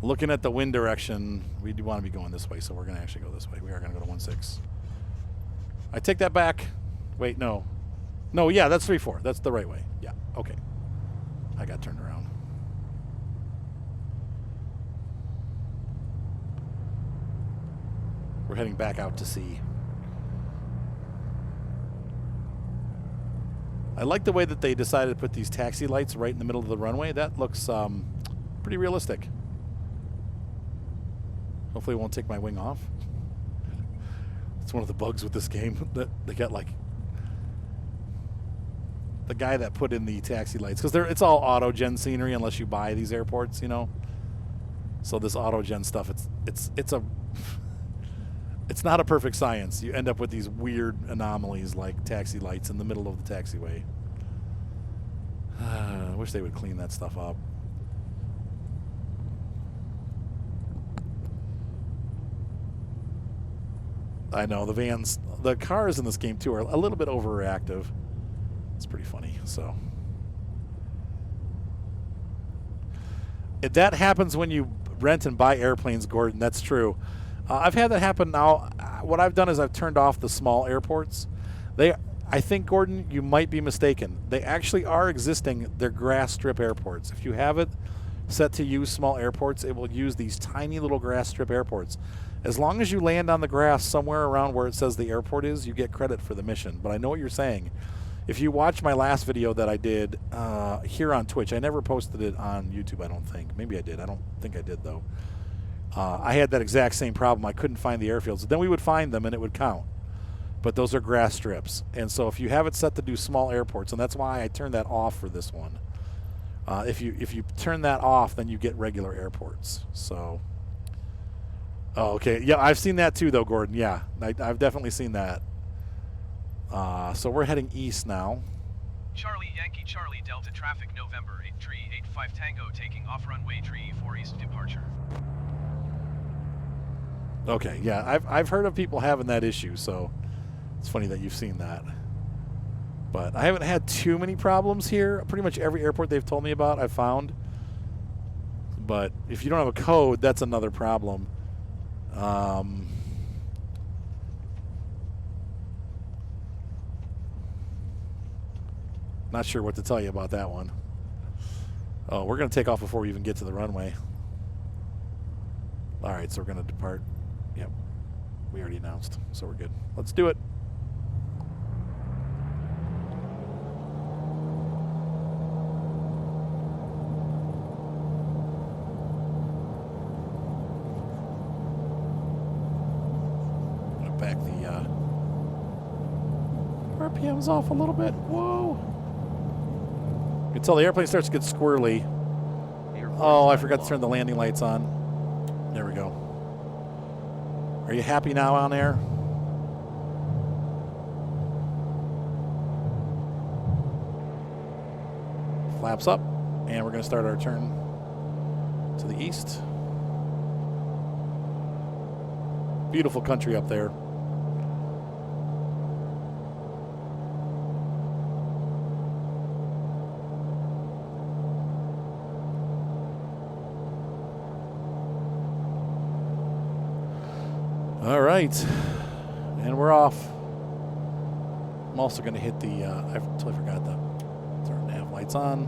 looking at the wind direction, we do want to be going this way, so we're going to actually go this way. We are going to go to 16. I take that back. Wait, no. No, yeah, that's 3-4. That's the right way. Yeah, okay. I got turned around. We're heading back out to sea. I like the way that they decided to put these taxi lights right in the middle of the runway. That looks pretty realistic. Hopefully it won't take my wing off. It's one of the bugs with this game that they got, like, the guy that put in the taxi lights, because it's all auto gen scenery unless you buy these airports, you know. So this auto gen stuff, it's not a perfect science. You end up with these weird anomalies like taxi lights in the middle of the taxiway. I wish they would clean that stuff up. I know the cars in this game too are a little bit overreactive. It's pretty funny. So that happens when you rent and buy airplanes, Gordon. That's true. I've had that happen now. What I've done is I've turned off the small airports. I think, Gordon, you might be mistaken. They actually are existing. They're grass strip airports. If you have it set to use small airports, it will use these tiny little grass strip airports. As long as you land on the grass somewhere around where it says the airport is, you get credit for the mission. But I know what you're saying. If you watch my last video that I did here on Twitch, I never posted it on YouTube, I don't think. Maybe I did. I don't think I did, though. I had that exact same problem. I couldn't find the airfields. Then we would find them, and it would count. But those are grass strips. And so if you have it set to do small airports, and that's why I turned that off for this one. If you turn that off, then you get regular airports. So, oh, okay. Yeah, I've seen that too, though, Gordon. Yeah, I've definitely seen that. So we're heading east now. Charlie Yankee Charlie Delta traffic November 8385 Tango taking off runway 34 east departure. Okay, yeah, I've heard of people having that issue, so it's funny that you've seen that. But I haven't had too many problems here. Pretty much every airport they've told me about, I've found. But if you don't have a code, that's another problem. Not sure what to tell you about that one. Oh, we're going to take off before we even get to the runway. All right, so we're going to depart. Yep, we already announced, so we're good. Let's do it. Back the RPMs off a little bit. Whoa. You can tell the airplane starts to get squirrely. Oh, I forgot to turn the landing lights on. There we go. Are you happy now on air? Flaps up, and we're going to start our turn to the east. Beautiful country up there. All right, and we're off. I'm also going to hit the, I totally forgot to turn nav lights on.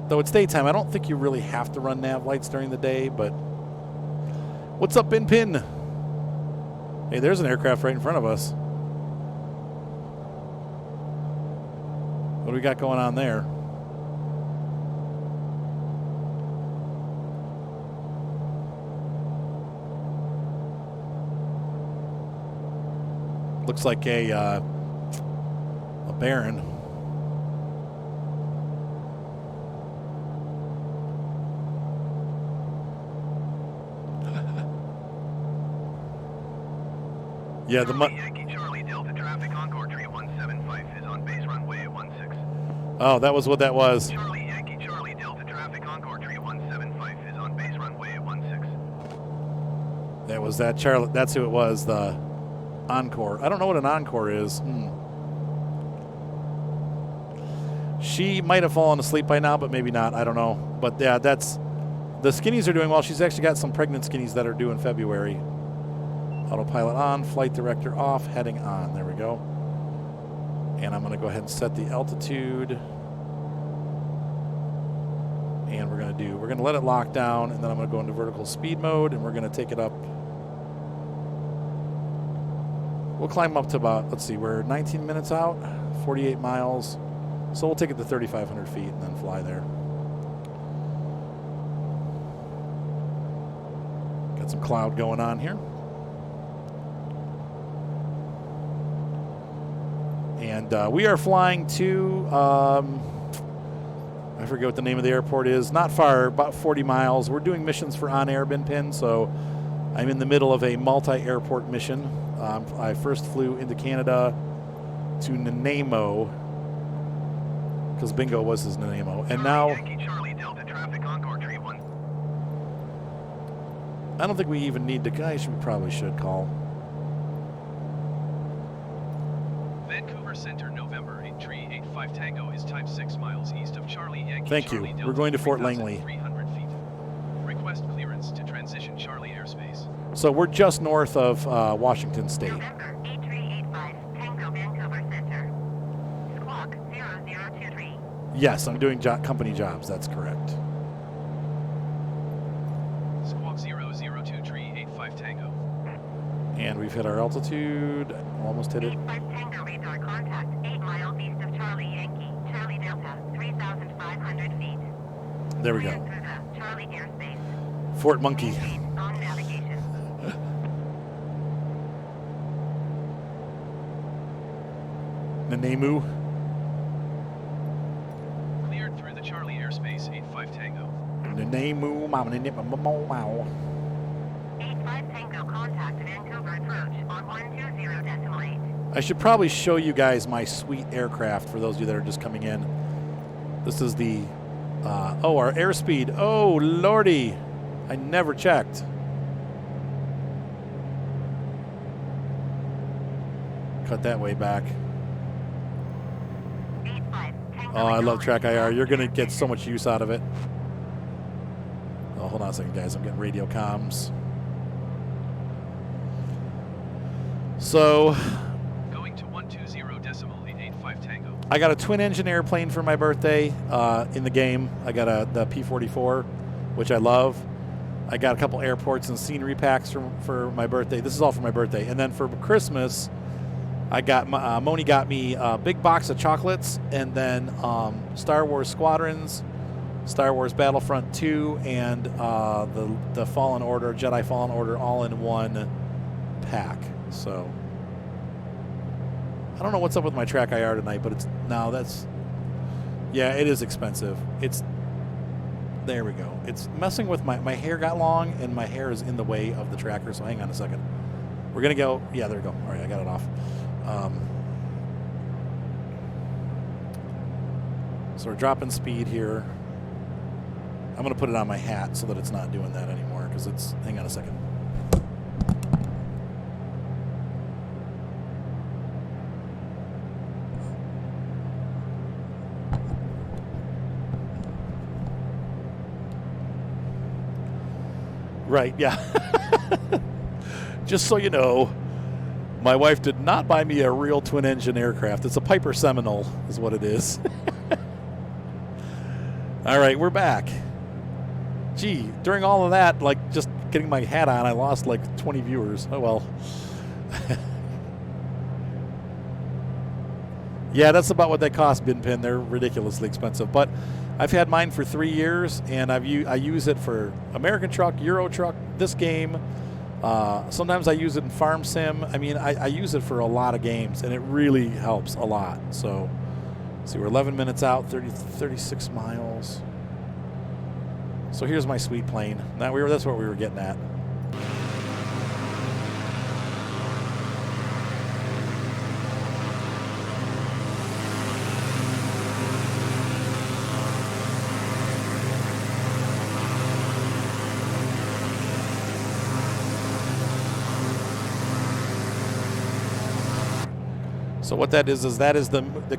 Though it's daytime, I don't think you really have to run nav lights during the day, but what's up, Bin Pin? Hey, there's an aircraft right in front of us. What do we got going on there? Looks like a Baron. Yeah, the Yankee Charlie Delta traffic Encore tree 175 is on base runway 16. Oh, that was what that was. Charlie Yankee Charlie Delta traffic Encore tree 175 is on base runway 16. That was that Charlie. That's who it was. The Encore. I don't know what an Encore is. She might have fallen asleep by now, but maybe not. I don't know. But yeah, that's the skinnies are doing well. She's actually got some pregnant skinnies that are due in February. Autopilot on, flight director off, heading on. There we go. And I'm going to go ahead and set the altitude. And we're going to let it lock down, and then I'm going to go into vertical speed mode, and we're going to take it up. We'll climb up to about, let's see, we're 19 minutes out, 48 miles. So we'll take it to 3,500 feet and then fly there. Got some cloud going on here. And we are flying to, I forget what the name of the airport is, not far, about 40 miles. We're doing missions for OnAir Bin Pin, so I'm in the middle of a multi-airport mission. I first flew into Canada to Nanaimo, because Bingo was his Nanaimo. And now, Charlie Delta traffic Encore tree 1. I don't think we even need to, we probably should call. Vancouver Center, November 8385 Tango is type 6 miles east of Charlie Yankee. Thank you. Charlie Delta, We're going to Fort Langley. 300 feet. Request clearance to transition Charlie airspace. So we're just north of Washington State. November 8385 Tango Vancouver Center. Squawk 0023. Yes, I'm doing company jobs. That's correct. Squawk 0023 And we've hit our altitude. Almost hit it. 85 Tango radar contact 8 miles east of Charlie Yankee, Charlie Delta, 3,500 feet. There we Clear go. through the Charlie airspace. Fort Monkey. Maintain on navigation. Nanaimo. Cleared through the Charlie airspace, 85 Tango. Nanaimo. 85 Tango contact Vancouver approach on 120.8. I should probably show you guys my sweet aircraft for those of you that are just coming in. This is the, our airspeed. Oh, lordy. I never checked. Cut that way back. 85 Tango Oh, I love radar. Track IR. You're going to get so much use out of it. Oh, hold on a second, guys. I'm getting radio comms. So, Going to 120.885 Tango. I got a twin-engine airplane for my birthday in the game. I got the P-44, which I love. I got a couple airports and scenery packs for my birthday. This is all for my birthday. And then for Christmas, I got Mooney got me a big box of chocolates, and then Star Wars Squadrons, Star Wars Battlefront 2, and the Fallen Order, Jedi Fallen Order, all in one pack. So I don't know what's up with my Track IR tonight, but it is expensive. There we go. It's messing with my hair got long, and my hair is in the way of the tracker, so hang on a second. We're going to go, yeah, there we go. All right, I got it off. So we're dropping speed here. I'm going to put it on my hat so that it's not doing that anymore, because hang on a second. Right, yeah. Just so you know, my wife did not buy me a real twin-engine aircraft. It's a Piper Seminole is what it is. All right, we're back. Gee, during all of that, like just getting my hat on, I lost like 20 viewers. Oh, well. Yeah, that's about what they cost, Bin Pin. They're ridiculously expensive. But I've had mine for 3 years, and I use it for American Truck, Euro Truck, this game. Sometimes I use it in Farm Sim. I mean, I use it for a lot of games, and it really helps a lot. So, see, we're 11 minutes out, 36 miles. So here's my sweet plane. That's what we were getting at. So what that is the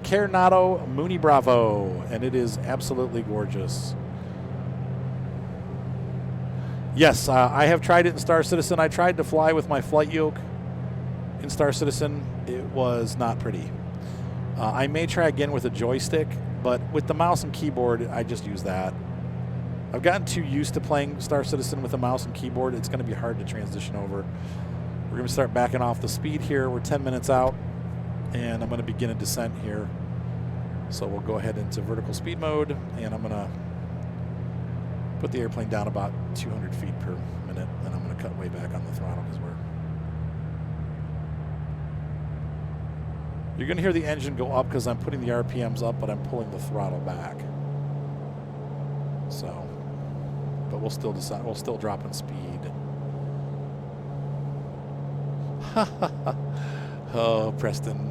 Carenado Mooney Bravo, and it is absolutely gorgeous. Yes, I have tried it in Star Citizen. I tried to fly with my flight yoke in Star Citizen. It was not pretty. I may try again with a joystick, but with the mouse and keyboard, I just use that. I've gotten too used to playing Star Citizen with a mouse and keyboard. It's going to be hard to transition over. We're going to start backing off the speed here. We're 10 minutes out. And I'm going to begin a descent here. So we'll go ahead into vertical speed mode, and I'm going to put the airplane down about 200 feet per minute, and I'm going to cut way back on the throttle because you're going to hear the engine go up because I'm putting the RPMs up, but I'm pulling the throttle back. So, but we'll still decide. We'll still drop in speed. Oh, Preston.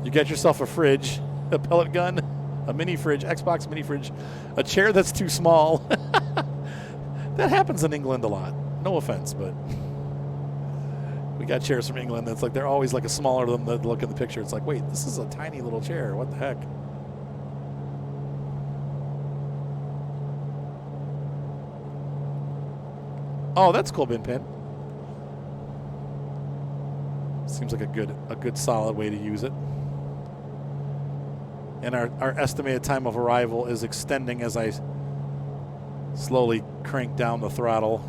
You got yourself a fridge, a pellet gun, a mini fridge, Xbox mini fridge, a chair that's too small. That happens in England a lot. No offense, but we got chairs from England that's like they're always like a smaller than the look at the picture. It's like, wait, this is a tiny little chair. What the heck? Oh, that's cool, Bin Pin. Seems like a good solid way to use it. And our estimated time of arrival is extending as I Slowly crank down the throttle.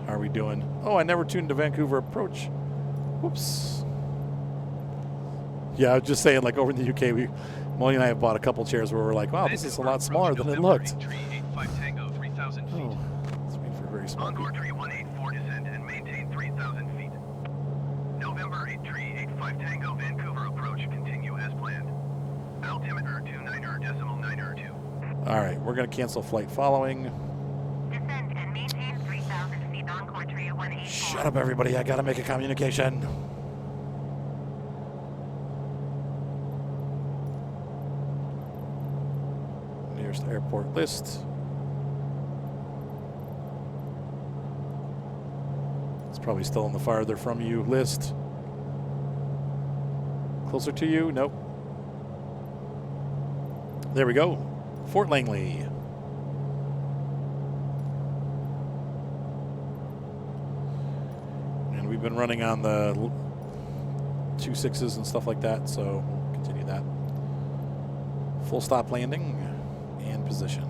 How are we doing? Oh, I never tuned to Vancouver approach. Whoops. Yeah, I was just saying, like over in the UK, Molly and I have bought a couple chairs where we're like, wow, this is a lot smaller than it looked. Tree 85 Tango, 3,000 feet. Oh, it's made for very small. Encore tree 184 descend and maintain 3,000 feet. November 8 tree 85 Tango Vancouver approach continue as planned. Altimeter 29.902. All right, we're going to cancel flight following. Descend and maintain 3,000 feet. Encore tree 184. Shut up, everybody. I got to make a communication. Nearest airport list. It's probably still in the farther from you list. Closer to you? Nope. There we go. Fort Langley. And we've been running on the 2.6s and stuff like that, so we'll continue that. Full stop landing and position.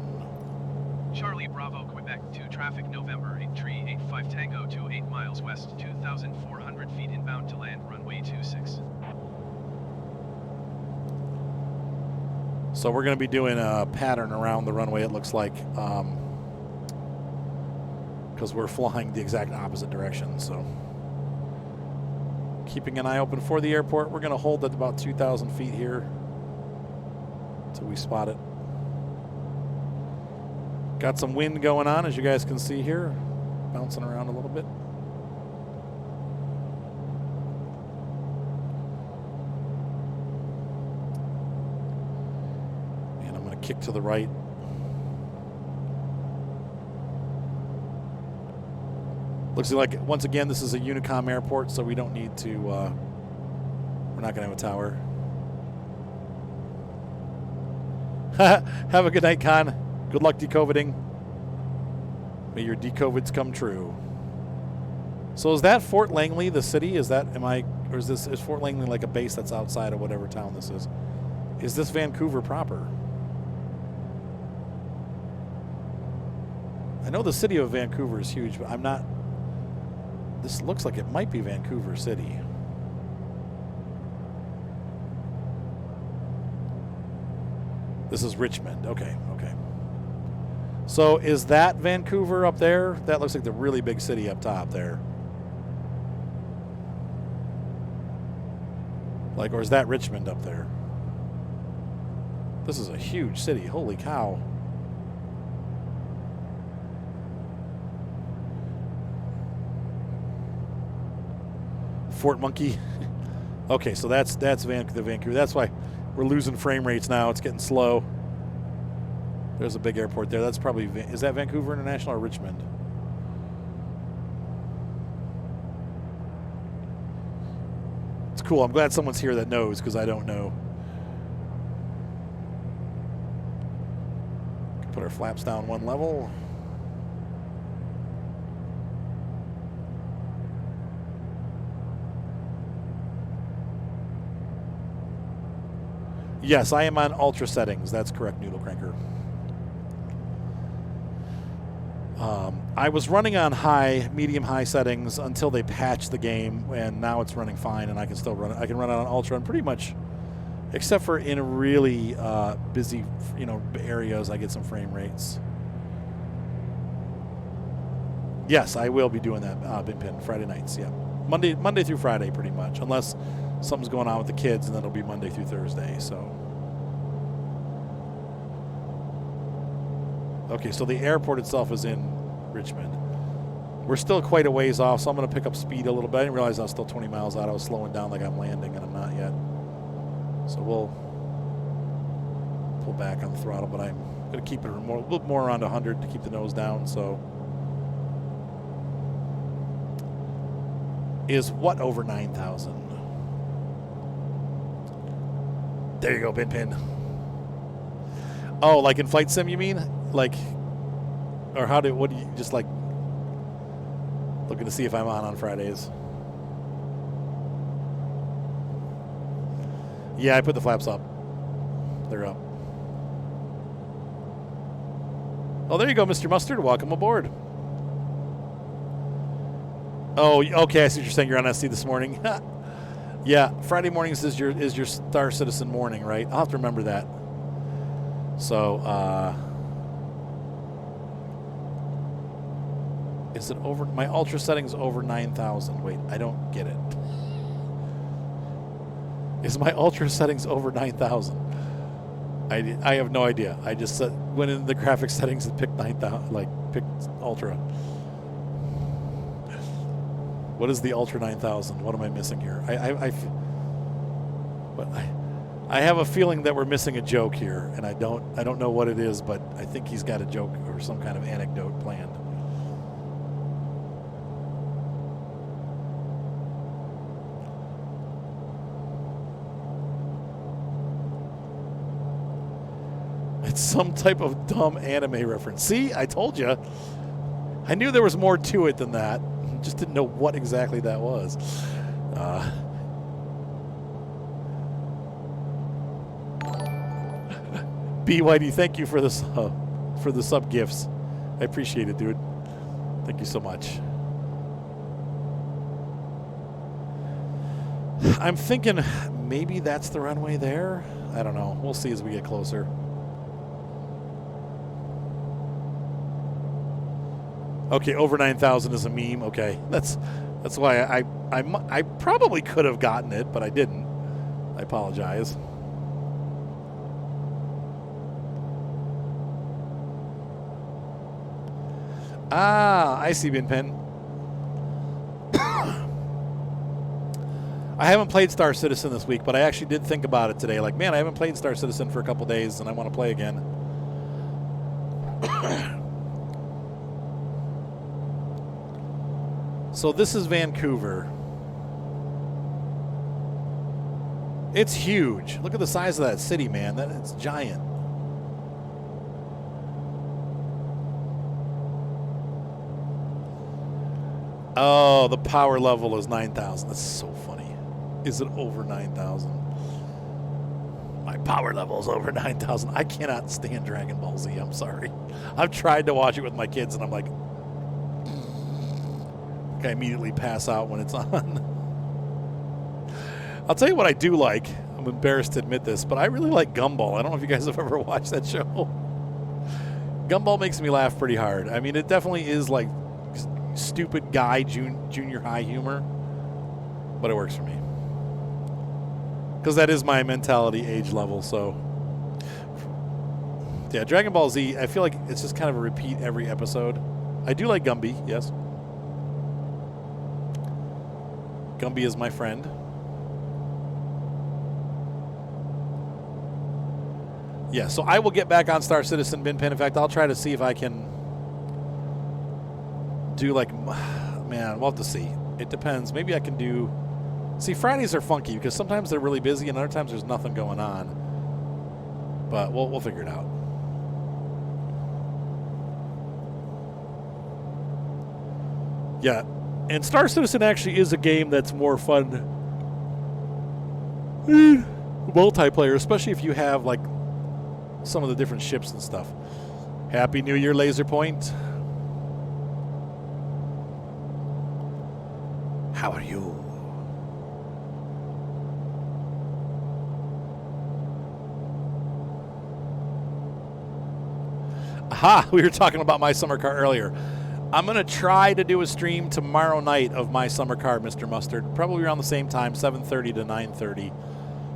Charlie Bravo, Quebec 2 traffic November 8 tree 85 Tango to 8 miles west, 2,400 feet inbound to land runway 26. So we're going to be doing a pattern around the runway, it looks like, because we're flying the exact opposite direction. So keeping an eye open for the airport. We're going to hold at about 2,000 feet here until we spot it. Got some wind going on, as you guys can see here, bouncing around a little bit. And I'm going to kick to the right. Looks like, once again, this is a Unicom airport, so we don't need to, we're not going to have a tower. Have a good night, Con. Good luck decoviding. May your decovids come true. So is that Fort Langley, the city? Is that, or is Fort Langley like a base that's outside of whatever town this is? Is this Vancouver proper? I know the city of Vancouver is huge, but I'm not, this looks like it might be Vancouver City. This is Richmond. Okay, okay. So is that Vancouver up there? That looks like the really big city up top there. Like, or is that Richmond up there? This is a huge city. Holy cow. Fort Monkey. Okay, so that's the Vancouver. That's why we're losing frame rates now. It's getting slow. There's a big airport there. That's probably, is that Vancouver International or Richmond? It's cool. I'm glad someone's here that knows, because I don't know. Put our flaps down one level. Yes, I am on ultra settings. That's correct, Noodle Cranker. I was running on medium high settings until they patched the game, and now it's running fine, and I can still run it. I can run it on ultra, and pretty much, except for in really busy, areas, I get some frame rates. Yes, I will be doing that, Binpin, Friday nights. Yeah, Monday through Friday, pretty much, unless something's going on with the kids, and then it'll be Monday through Thursday. So, okay, so the airport itself is in Richmond. We're still quite a ways off, so I'm going to pick up speed a little bit. I didn't realize I was still 20 miles out. I was slowing down like I'm landing, and I'm not yet. So we'll pull back on the throttle, but I'm going to keep it a little more around 100 to keep the nose down. So, is what over 9,000? There you go, Binpin. Oh, like in Flight Sim, you mean? Like, or what do you, just like looking to see if I'm on Fridays? Yeah, I put the flaps up. They're up. Oh, there you go, Mr. Mustard. Welcome aboard. Oh, okay. I see what you're saying. You're on SC this morning. Yeah, Friday mornings is your Star Citizen morning, right? I'll have to remember that. So, is it over? My ultra setting's over 9,000. Wait, I don't get it. Is my ultra settings over 9,000? I have no idea. I just went in the graphic settings and picked 9,000, like picked ultra. What is the ultra 9,000? What am I missing here? I have a feeling that we're missing a joke here, and I don't know what it is, but I think he's got a joke or some kind of anecdote planned. It's some type of dumb anime reference. See, I told you. I knew there was more to it than that. Just didn't know what exactly that was. BYD, thank you for the sub gifts. I appreciate it, dude. Thank you so much. I'm thinking maybe that's the runway there. I don't know. We'll see as we get closer. Okay, over 9,000 is a meme. Okay, that's why I probably could have gotten it, but I didn't. I apologize. Ah, I see, Bin Pen. I haven't played Star Citizen this week, but I actually did think about it today. Like, man, I haven't played Star Citizen for a couple days, and I want to play again. So this is Vancouver. It's huge. Look at the size of that city, man. It's giant. Oh, the power level is 9,000. That's so funny. Is it over 9,000? My power level is over 9,000. I cannot stand Dragon Ball Z. I'm sorry. I've tried to watch it with my kids, and I'm like, I immediately pass out when it's on. I'll tell you what I do like. I'm embarrassed to admit this, but I really like Gumball. I don't know if you guys have ever watched that show. Gumball makes me laugh pretty hard. I mean, it definitely is like stupid guy junior high humor, but it works for me. Because that is my mentality age level, so. Yeah, Dragon Ball Z, I feel like it's just kind of a repeat every episode. I do like Gumby, yes. Gumby is my friend. Yeah, so I will get back on Star Citizen, Bin Pen. In fact, I'll try to see if I can do like, man, we'll have to see. It depends. Maybe I can do, see, Fridays are funky because sometimes they're really busy and other times there's nothing going on. But we'll figure it out. Yeah. And Star Citizen actually is a game that's more fun multiplayer, especially if you have like some of the different ships and stuff. Happy New Year, Laser Point. How are you? Aha! We were talking about my summer car earlier. I'm going to try to do a stream tomorrow night of my summer car, Mr. Mustard. Probably around the same time, 7:30 to 9:30.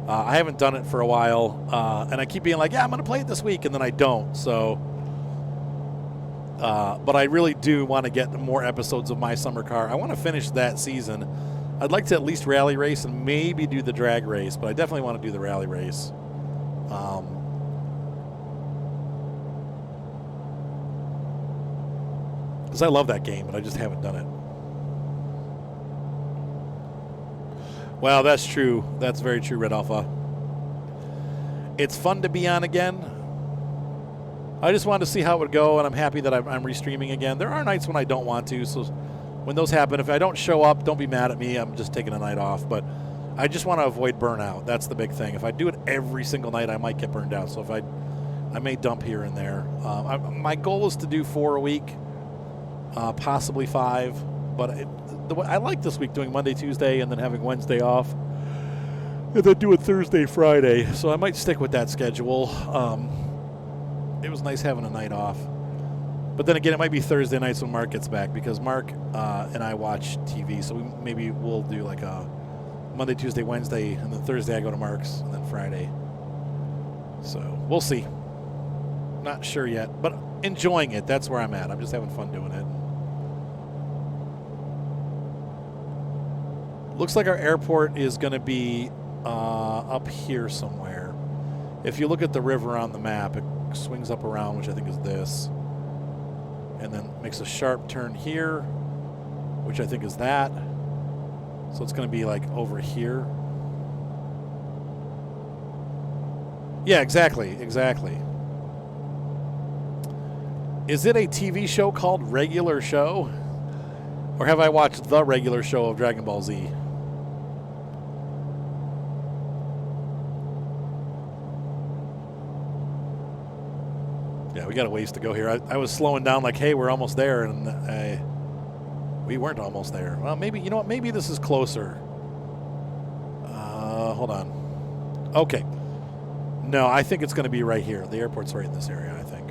I haven't done it for a while, and I keep being like, yeah, I'm going to play it this week, and then I don't. So, but I really do want to get more episodes of my summer car. I want to finish that season. I'd like to at least rally race and maybe do the drag race, but I definitely want to do the rally race. Because I love that game, but I just haven't done it. Well, that's true. That's very true, Red Alpha. It's fun to be on again. I just wanted to see how it would go, and I'm happy that I'm restreaming again. There are nights when I don't want to, so when those happen, if I don't show up, don't be mad at me. I'm just taking a night off. But I just want to avoid burnout. That's the big thing. If I do it every single night, I might get burned out. So if I may dump here and there. My goal is to do 4 a week, possibly 5. But I like this week doing Monday, Tuesday, and then having Wednesday off, and then doing Thursday, Friday. So I might stick with that schedule. It was nice having a night off. But then again, it might be Thursday nights when Mark gets back, because Mark and I watch TV. So maybe we'll do like a Monday, Tuesday, Wednesday, and then Thursday I go to Mark's, and then Friday. So we'll see. Not sure yet, but enjoying it. That's where I'm at. I'm just having fun doing it. Looks like our airport is going to be up here somewhere. If you look at the river on the map, it swings up around, which I think is this, and then makes a sharp turn here, which I think is that. So it's going to be like over here. Yeah, exactly. Is it a TV show called Regular Show? Or have I watched the regular show of Dragon Ball Z? Yeah, we got a ways to go here. I was slowing down like, hey, we're almost there, and we weren't almost there. Well, maybe, you know what? Maybe this is closer. Hold on. Okay. No, I think it's going to be right here. The airport's right in this area, I think.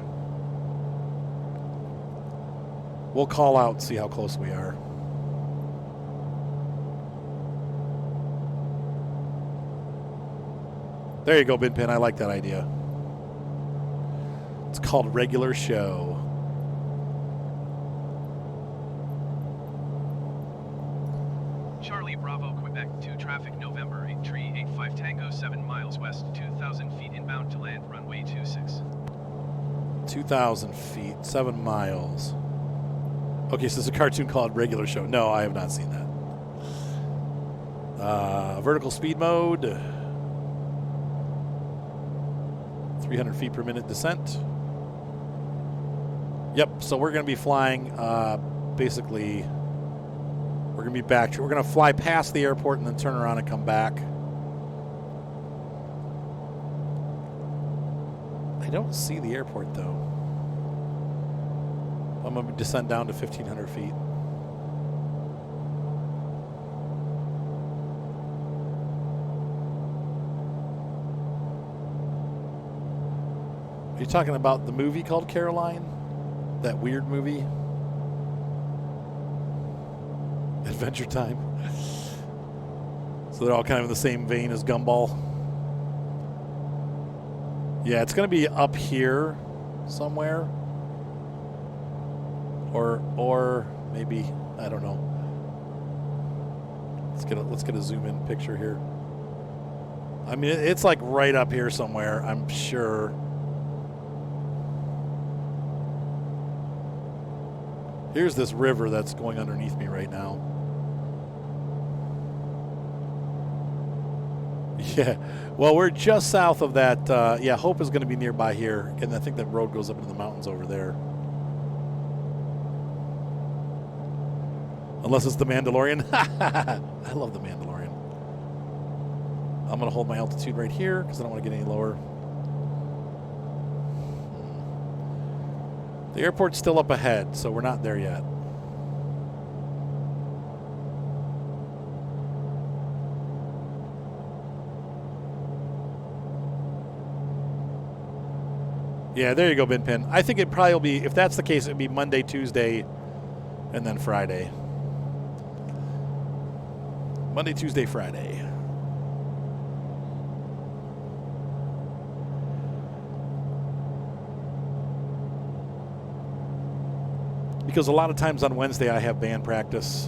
We'll call out and see how close we are. There you go, Bin Pin. I like that idea. It's called Regular Show. Charlie Bravo, Quebec, 2 traffic, November, 8385 Tango, 7 miles west, 2,000 feet inbound to land, runway 26. 2,000 feet, 7 miles. Okay, so it's a cartoon called Regular Show. No, I have not seen that. Vertical speed mode. 300 feet per minute descent. Yep, so we're going to be flying, basically, we're going to be back. We're going to fly past the airport and then turn around and come back. I don't see the airport, though. I'm going to descend down to 1,500 feet. Are you talking about the movie called Caroline? That weird movie? Adventure Time. So they're all kind of in the same vein as Gumball. Yeah, it's going to be up here somewhere. Or maybe, I don't know. Let's get a zoom in picture here. I mean, it's like right up here somewhere, I'm sure. Here's this river that's going underneath me right now. Yeah, well, we're just south of that. Yeah, Hope is going to be nearby here, and I think that road goes up into the mountains over there. Unless it's the Mandalorian. I love the Mandalorian. I'm going to hold my altitude right here because I don't want to get any lower. The airport's still up ahead, so we're not there yet. Yeah, there you go, Bin Pin. I think it probably will be, if that's the case, it would be Monday, Tuesday, and then Friday. Monday, Tuesday, Friday. Because a lot of times on Wednesday I have band practice.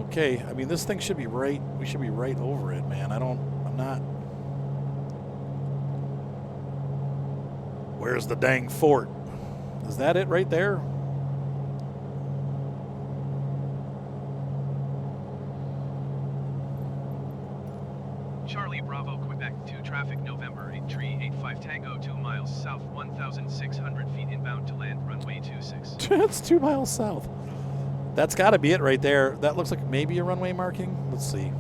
Okay, I mean, this thing should be right, we should be right over it, man. I'm not. Where's the dang fort? Is that it right there? Charlie Bravo, Quebec, 2 traffic, November, 8385 Tango, 2 miles south, 1,600 feet inbound to land, runway 26. That's 2 miles south. That's got to be it right there. That looks like maybe a runway marking. Let's see.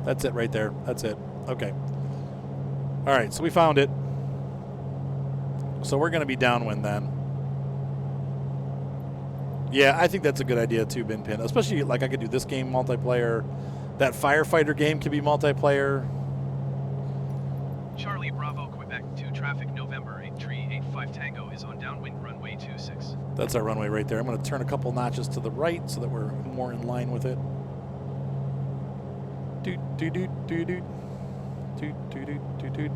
That's it right there. That's it. Okay. All right, so we found it. So we're going to be downwind then. Yeah, I think that's a good idea too, Bin Pin. Especially like I could do this game multiplayer. That firefighter game could be multiplayer. Charlie Bravo, Quebec 2 traffic, November 8385 Tango is on downwind runway 26. That's our runway right there. I'm going to turn a couple notches to the right so that we're more in line with it. Doot, doot, doot, doot, doot. Doot, doot, doot, doot, doot.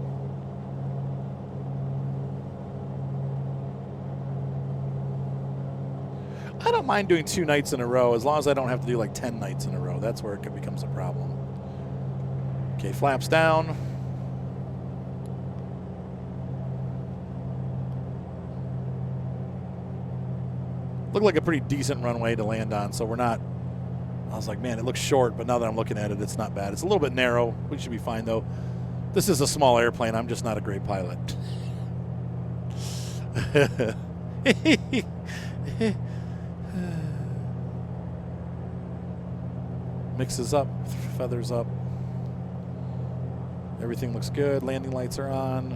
I don't mind doing 2 nights in a row as long as I don't have to do like 10 nights in a row. That's where it becomes a problem. Okay, flaps down. Looked like a pretty decent runway to land on, so we're not... I was like, man, it looks short, but now that I'm looking at it, it's not bad. It's a little bit narrow. We should be fine, though. This is a small airplane. I'm just not a great pilot. Mixes up, feathers up. Everything looks good. Landing lights are on.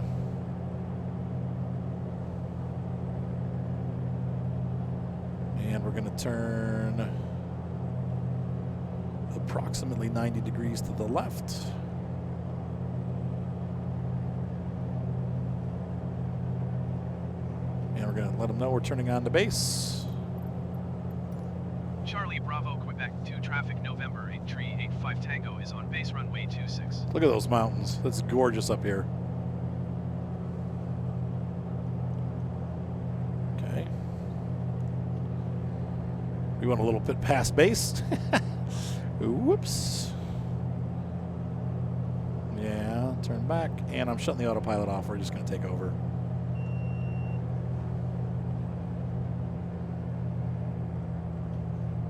And we're going to turn approximately 90 degrees to the left. And we're going to let them know we're turning on to base. Charlie Bravo, Quebec 2 traffic, November 8385 Tango is on base runway 26. Look at those mountains. That's gorgeous up here. Okay. We went a little bit past base. Whoops. Yeah, turn back. And I'm shutting the autopilot off. We're just going to take over.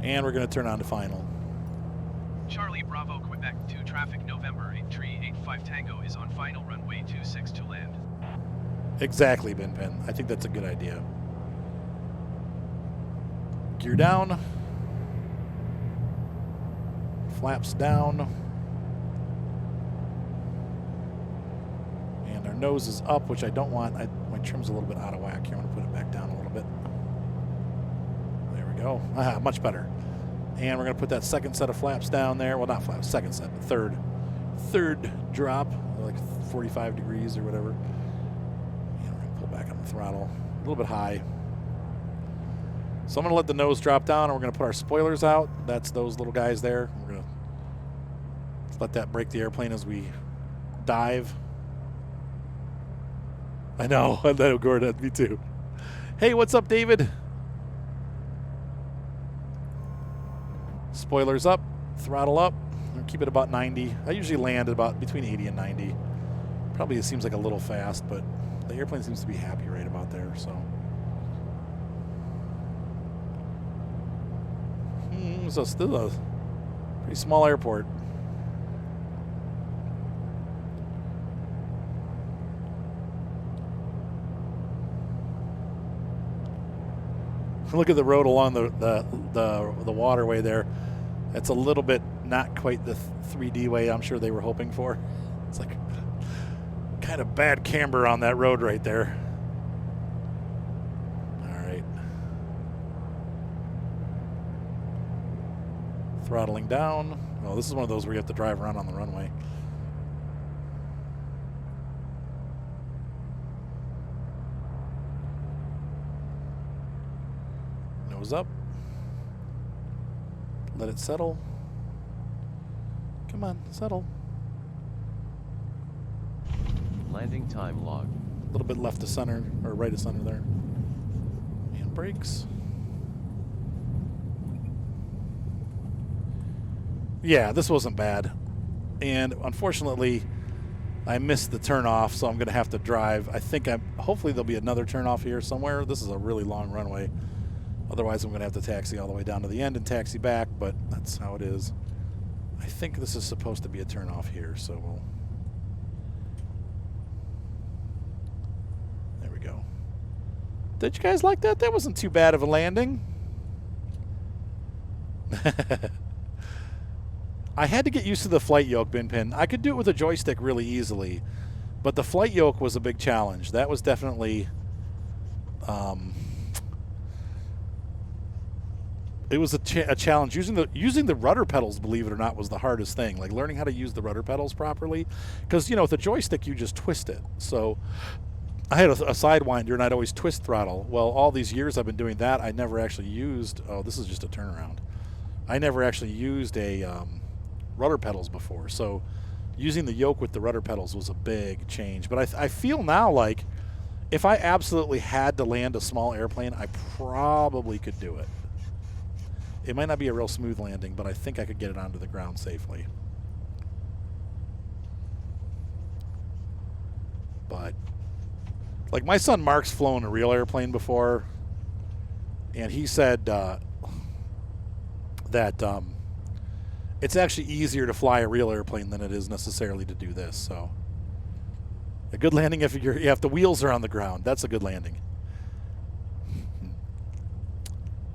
And we're going to turn on to final. Charlie Bravo, Quebec 2 traffic, November 8385 Tango is on final runway 26 to land. Exactly, Bin Pin. I think that's a good idea. Gear down. Flaps down. And our nose is up, which I don't want. My trim's a little bit out of whack here. I'm going to put it back down a little bit. There we go. Ah, much better. And we're going to put that second set of flaps down there. Well, not flaps, second set, but third drop, like 45 degrees or whatever. And we're going to pull back on the throttle a little bit high. So I'm going to let the nose drop down, and we're going to put our spoilers out. That's those little guys there. We're going to let that break the airplane as we dive. I know, Gordon, me too. Hey, what's up, David? Spoilers up, throttle up, and keep it about 90. I usually land at about between 80 and 90. Probably it seems like a little fast, but the airplane seems to be happy right about there, so. So still a pretty small airport. Look at the road along the waterway there. It's a little bit not quite the 3D way I'm sure they were hoping for. It's like kind of bad camber on that road right there. All right. Throttling down. Oh, this is one of those where you have to drive around on the runway. Nose up. Let it settle. Come on, settle. Landing time log. A little bit left of center, or right of center there. And brakes. Yeah, this wasn't bad. And unfortunately, I missed the turnoff, so I'm going to have to drive. Hopefully there'll be another turnoff here somewhere. This is a really long runway. Otherwise, I'm going to have to taxi all the way down to the end and taxi back, but that's how it is. I think this is supposed to be a turnoff here, so we'll... There we go. Did you guys like that? That wasn't too bad of a landing. I had to get used to the flight yoke, Binpin. I could do it with a joystick really easily, but the flight yoke was a big challenge. That was definitely... it was a challenge. Using the rudder pedals, believe it or not, was the hardest thing. Like learning how to use the rudder pedals properly. Because, you know, with the joystick, you just twist it. So I had a Sidewinder, and I'd always twist throttle. Well, all these years I've been doing that, I never actually used... Oh, this is just a turnaround. I never actually used a rudder pedals before. So using the yoke with the rudder pedals was a big change. But I feel now like if I absolutely had to land a small airplane, I probably could do it. It might not be a real smooth landing, but I think I could get it onto the ground safely. But, like, my son Mark's flown a real airplane before, and he said that it's actually easier to fly a real airplane than it is necessarily to do this. So, a good landing if the wheels are on the ground. That's a good landing.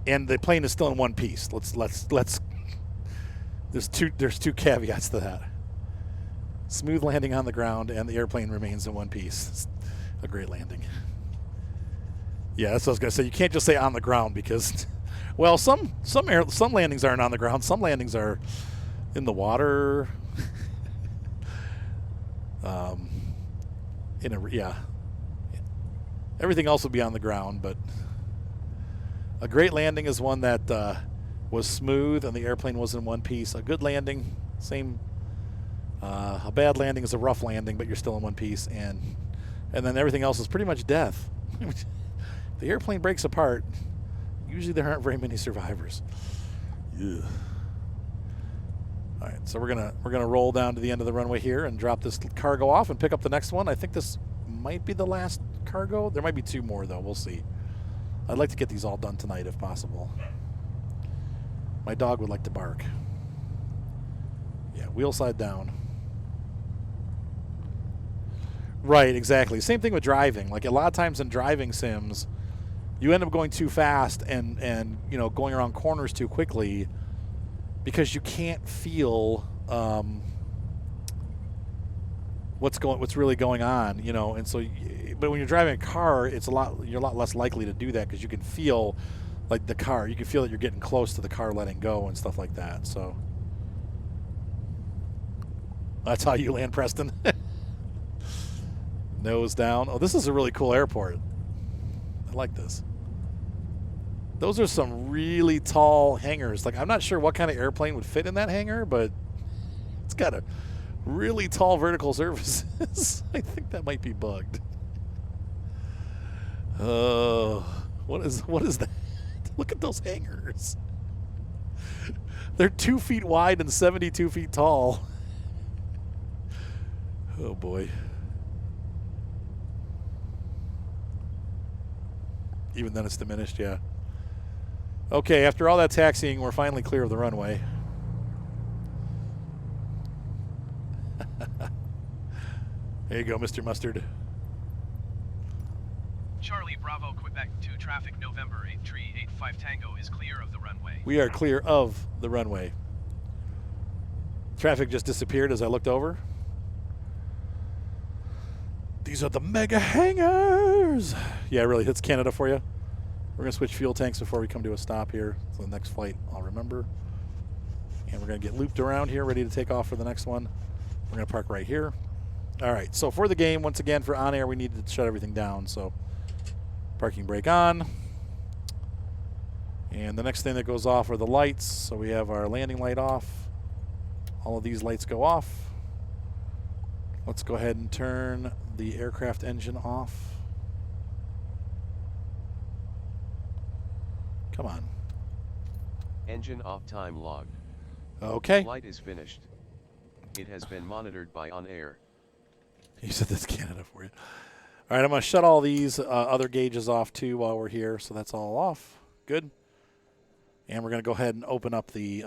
And the plane is still in one piece. Let's. There's two caveats to that. Smooth landing on the ground, and the airplane remains in one piece. It's a great landing. Yeah, that's what I was gonna say. You can't just say on the ground because, well, some landings aren't on the ground. Some landings are in the water. Everything else would be on the ground, but. A great landing is one that was smooth and the airplane was in one piece. A good landing, same. A bad landing is a rough landing, but you're still in one piece, and then everything else is pretty much death. If the airplane breaks apart, usually there aren't very many survivors. Ugh. All right, so we're gonna roll down to the end of the runway here and drop this cargo off and pick up the next one. I think this might be the last cargo. There might be two more though. We'll see. I'd like to get these all done tonight if possible. My dog would like to bark. Yeah, wheel side down. Right, exactly. Same thing with driving. Like a lot of times in driving sims, you end up going too fast and you know, going around corners too quickly because you can't feel what's really going on, you know. And so but when you're driving a car, you're a lot less likely to do that because you can feel like the car. You can feel that you're getting close to the car letting go and stuff like that. So that's how you land, Preston. Nose down. Oh, this is a really cool airport. I like this. Those are some really tall hangars. Like, I'm not sure what kind of airplane would fit in that hangar, but it's got a really tall vertical surfaces. I think that might be bugged. Oh, what is that? Look at those hangars. They're 2 feet wide and 72 feet tall. Oh boy. Even then it's diminished, yeah. Okay, after all that taxiing, we're finally clear of the runway. There you go, Mr. Mustard. Charlie Bravo, Quebec 2 traffic, November 8 tree 85 Tango is clear of the runway. We are clear of the runway. Traffic just disappeared as I looked over. These are the mega hangars. Yeah, really hits Canada for you. We're going to switch fuel tanks before we come to a stop here. So the next flight, I'll remember. And we're going to get looped around here, ready to take off for the next one. We're going to park right here. All right, so for the game, once again, for on air, we need to shut everything down. So parking brake on. And the next thing that goes off are the lights. So we have our landing light off. All of these lights go off. Let's go ahead and turn the aircraft engine off. Come on. Engine off, time logged. Okay. Flight is finished. It has been monitored by OnAir. You said that's Canada for you. All right, I'm going to shut all these other gauges off too while we're here. So that's all off. Good. And we're going to go ahead and open up the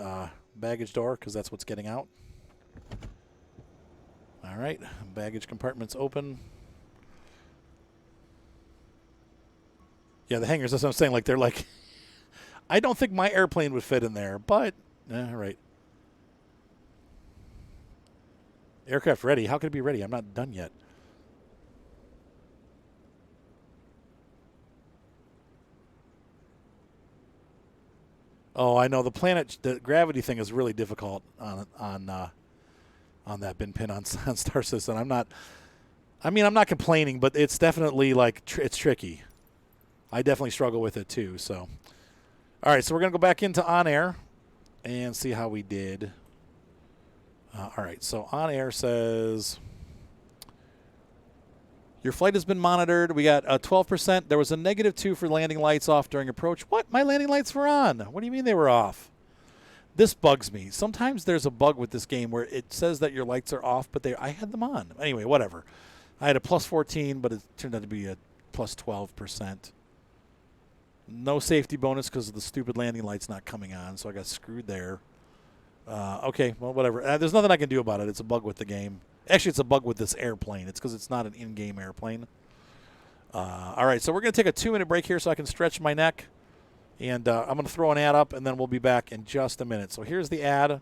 baggage door because that's what's getting out. All right, baggage compartment's open. Yeah, the hangars, that's what I'm saying. Like, they're like, I don't think my airplane would fit in there, but all right. Aircraft ready. How could it be ready? I'm not done yet. Oh, I know the gravity thing is really difficult on that bin pin on Star Citizen. I'm not complaining, but it's definitely like it's tricky. I definitely struggle with it too. So, all right, so we're gonna go back into On Air and see how we did. All right, so On Air says your flight has been monitored. We got a 12%. There was a -2 for landing lights off during approach. What? My landing lights were on. What do you mean they were off? This bugs me. Sometimes there's a bug with this game where it says that your lights are off, but I had them on. Anyway, whatever. I had a +14, but it turned out to be a +12%. No safety bonus because of the stupid landing lights not coming on, so I got screwed there. Okay, well, whatever. There's nothing I can do about it. It's a bug with the game. Actually, it's a bug with this airplane. It's because it's not an in-game airplane. All right, so we're going to take a 2-minute break here so I can stretch my neck. And I'm going to throw an ad up, and then we'll be back in just a minute. So here's the ad,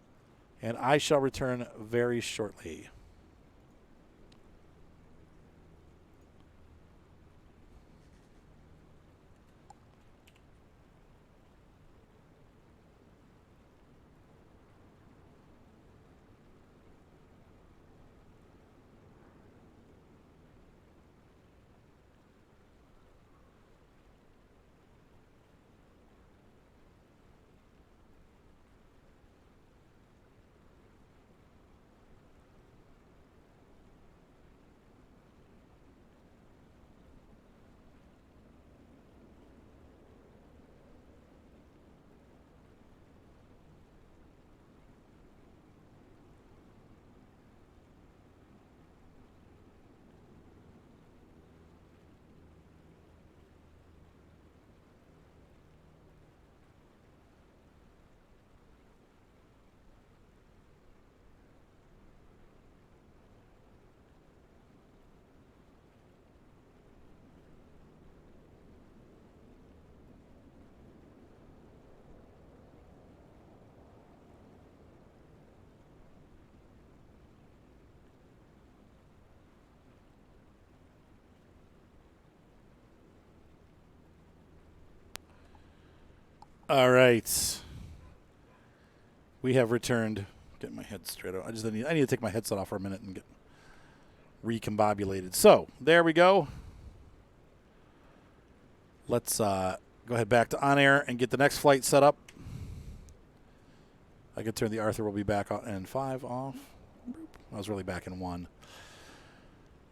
and I shall return very shortly. All right. We have returned. Get my head straight out. I need to take my headset off for a minute and get recombobulated. So, there we go. Let's go ahead back to On Air and get the next flight set up. I could turn the Arthur will be back in 5 off. I was really back in 1.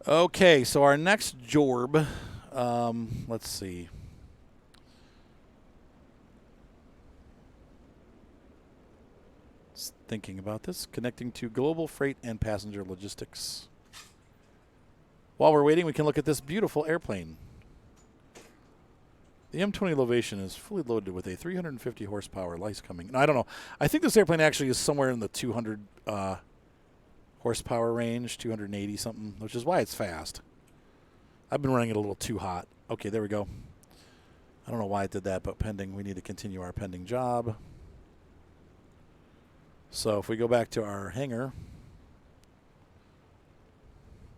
Okay, so our next jorb, let's see. Thinking about this, connecting to global freight and passenger logistics. While we're waiting, we can look at this beautiful airplane. The M20R Ovation is fully loaded with a 350 horsepower lice coming. And I don't know. I think this airplane actually is somewhere in the 200 horsepower range, 280 something, which is why it's fast. I've been running it a little too hot. Okay, there we go. I don't know why it did that, but pending. We need to continue our pending job. So if we go back to our hangar.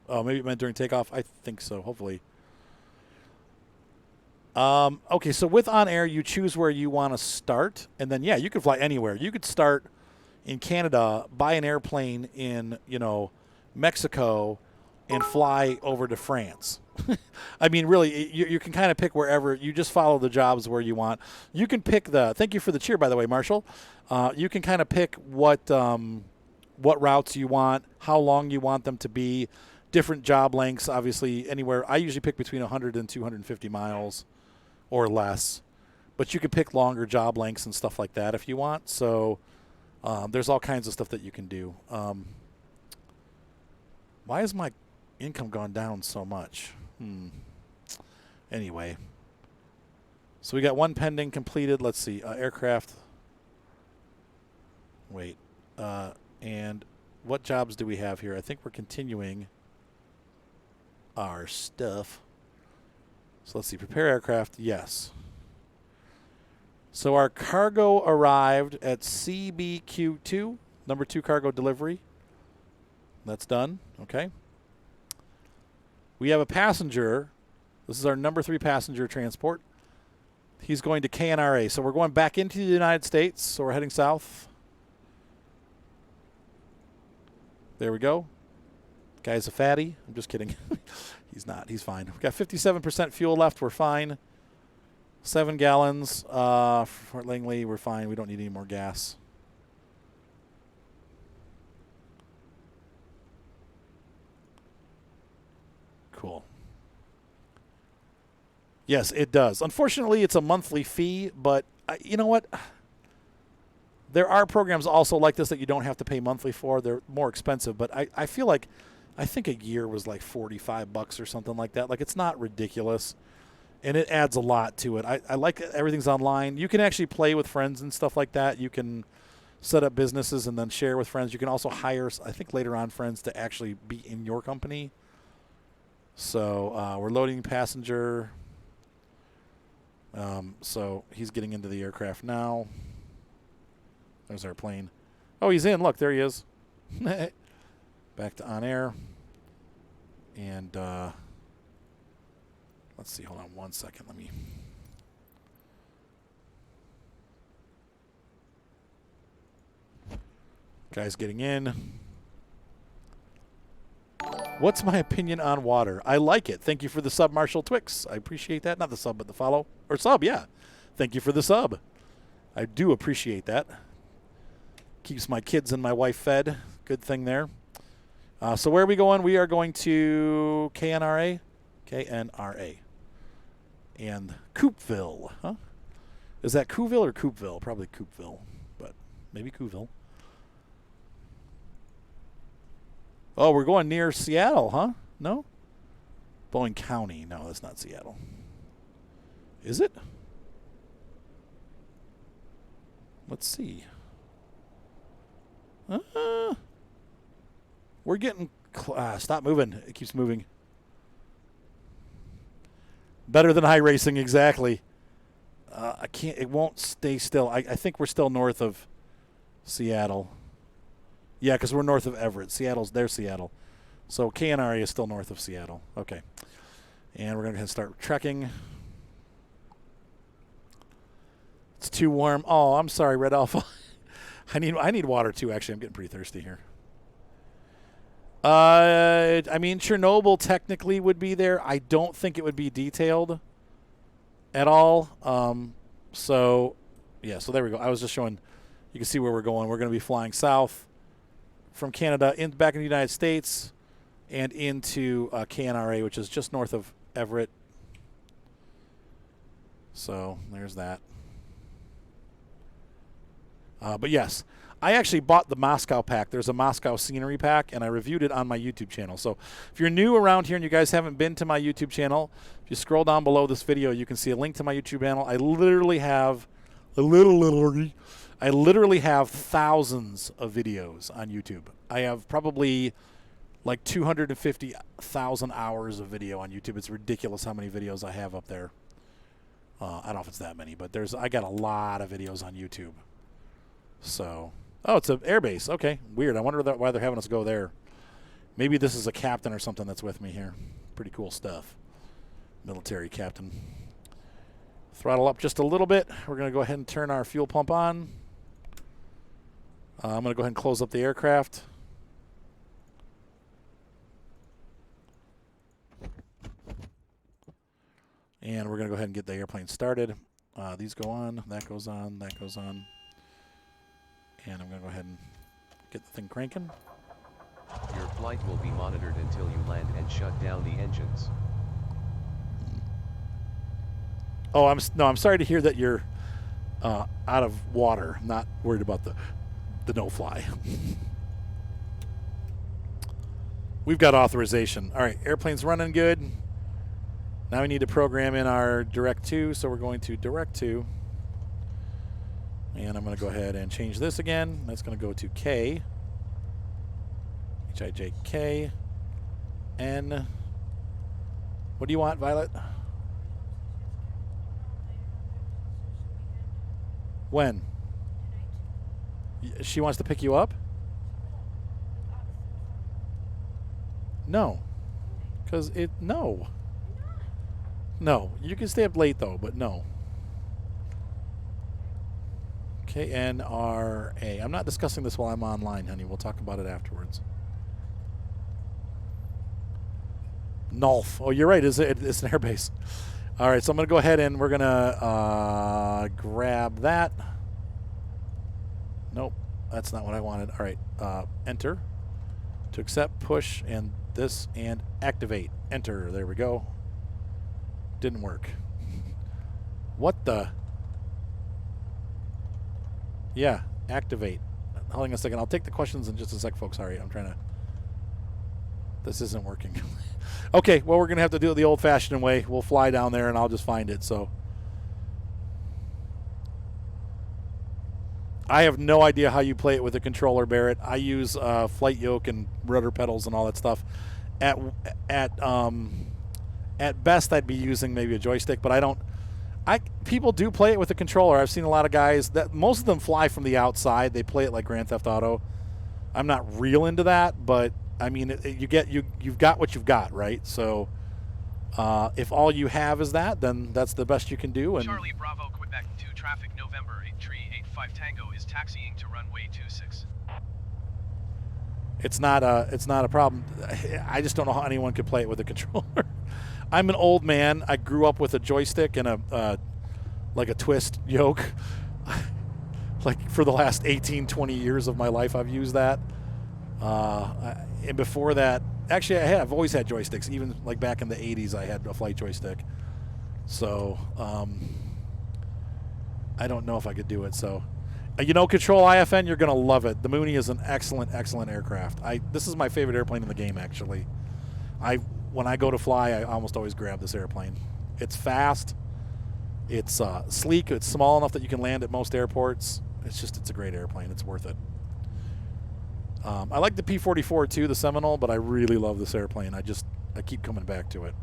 Oh, maybe it meant during takeoff. I think so, hopefully. Okay, so with On Air, you choose where you want to start. And then, yeah, you could fly anywhere. You could start in Canada, buy an airplane in, Mexico, and fly over to France. I mean, really, you can kind of pick wherever. You just follow the jobs where you want. You can pick thank you for the cheer, by the way, Marshall. You can kind of pick what routes you want, how long you want them to be, different job lengths, obviously, anywhere. I usually pick between 100 and 250 miles or less. But you can pick longer job lengths and stuff like that if you want. So there's all kinds of stuff that you can do. Why has my income gone down so much? Anyway. So we got one pending completed. Let's see. Aircraft. Wait. And what jobs do we have here? I think we're continuing our stuff. So let's see. Prepare aircraft. Yes. So our cargo arrived at CBQ2, number 2 cargo delivery. That's done. Okay. We have a passenger. This is our number 3 passenger transport. He's going to KNRA. So we're going back into the United States. So we're heading south. There we go. Guy's a fatty. I'm just kidding. He's not. He's fine. We've got 57% fuel left. We're fine. 7 gallons. For Langley, we're fine. We don't need any more gas. Cool. Yes, it does. Unfortunately, it's a monthly fee, but you know what? There are programs also like this that you don't have to pay monthly for. They're more expensive, but I feel like, I think a year was like $45 or something like that. Like, it's not ridiculous, and it adds a lot to it. I like everything's online. You can actually play with friends and stuff like that. You can set up businesses and then share with friends. You can also hire, I think later on, friends to actually be in your company. So we're loading passenger. So he's getting into the aircraft now. There's our plane. Oh, he's in. Look, there he is. Back to OnAir. And let's see. Hold on one second. Let me. Guy's getting in. What's my opinion on water? I like it. Thank you for the sub, Marshall Twix. I appreciate that. Not the sub, but the follow. Or sub, yeah. Thank you for the sub. I do appreciate that. Keeps my kids and my wife fed. Good thing there. So where are we going? We are going to KNRA. KNRA. And Coopville. Huh? Is that Coopville or Coopville? Probably Coopville, but maybe Coopville. Oh, we're going near Seattle, huh? No? Boeing County. No, that's not Seattle. Is it? Let's see. We're getting... stop moving. It keeps moving. Better than high racing, exactly. I can't... It won't stay still. I think we're still north of Seattle. Yeah, because we're north of Everett. There's Seattle. So KNRA is still north of Seattle. Okay. And we're going to start trekking. It's too warm. Oh, I'm sorry, Red Alpha. I need water too, actually. I'm getting pretty thirsty here. I mean, Chernobyl technically would be there. I don't think it would be detailed at all. So, yeah, so there we go. I was just showing. You can see where we're going. We're going to be flying south from Canada back in the United States and into KNRA, which is just north of Everett. So there's that. But yes, I actually bought the Moscow pack. There's a Moscow scenery pack, and I reviewed it on my YouTube channel. So if you're new around here and you guys haven't been to my YouTube channel, if you scroll down below this video, you can see a link to my YouTube channel. I literally have thousands of videos on YouTube. I have probably like 250,000 hours of video on YouTube. It's ridiculous how many videos I have up there. I don't know if it's that many, but I got a lot of videos on YouTube. So, oh, it's an airbase. Okay, weird. I wonder why they're having us go there. Maybe this is a captain or something that's with me here. Pretty cool stuff. Military captain. Throttle up just a little bit. We're going to go ahead and turn our fuel pump on. I'm going to go ahead and close up the aircraft. And we're going to go ahead and get the airplane started. These go on, that goes on, that goes on. And I'm going to go ahead and get the thing cranking. Your flight will be monitored until you land and shut down the engines. Oh, I'm sorry to hear that you're out of water. I'm not worried about the no-fly. We've got authorization. All right, airplane's running good. Now we need to program in our direct to, so we're going to direct to. And I'm going to go ahead and change this again. That's going to go to K. H-I-J-K. N. What do you want, Violet? When? She wants to pick you up? No. Because no. No. You can stay up late, though, but no. KNRA. I'm not discussing this while I'm online, honey. We'll talk about it afterwards. Nulf. Oh, you're right. It's an airbase. All right, so I'm going to go ahead and we're going to grab that. Nope, that's not what I wanted. All right, enter to accept, push, and this, and activate. Enter. There we go. Didn't work. What the? Yeah, activate. Hold on a second. I'll take the questions in just a sec, folks. Sorry, I'm trying to. This isn't working. Okay, well, we're going to have to do it the old-fashioned way. We'll fly down there, and I'll just find it. So I have no idea how you play it with a controller, Barrett. I use flight yoke and rudder pedals and all that stuff. At best, I'd be using maybe a joystick, but I don't. People do play it with a controller. I've seen a lot of guys that most of them fly from the outside. They play it like Grand Theft Auto. I'm not real into that, but I mean, you've got what you've got, right? So if all you have is that, then that's the best you can do. And Charlie Bravo, Quebec 2 traffic, November 8385 Tango is taxiing to runway 26. it's not a problem. I just don't know how anyone could play it with a controller. I'm an old man. I grew up with a joystick and a twist yoke. Like for the last 18, 20 years of my life, I've used that. And before that, actually, I've always had joysticks. Even like back in the 80s, I had a flight joystick. So I don't know if I could do it. So, Control IFN, you're going to love it. The Mooney is an excellent, excellent aircraft. This is my favorite airplane in the game, actually. When I go to fly, I almost always grab this airplane. It's fast. It's sleek. It's small enough that you can land at most airports. It's a great airplane. It's worth it. I like the P-44 too, the Seminole, but I really love this airplane. I keep coming back to it.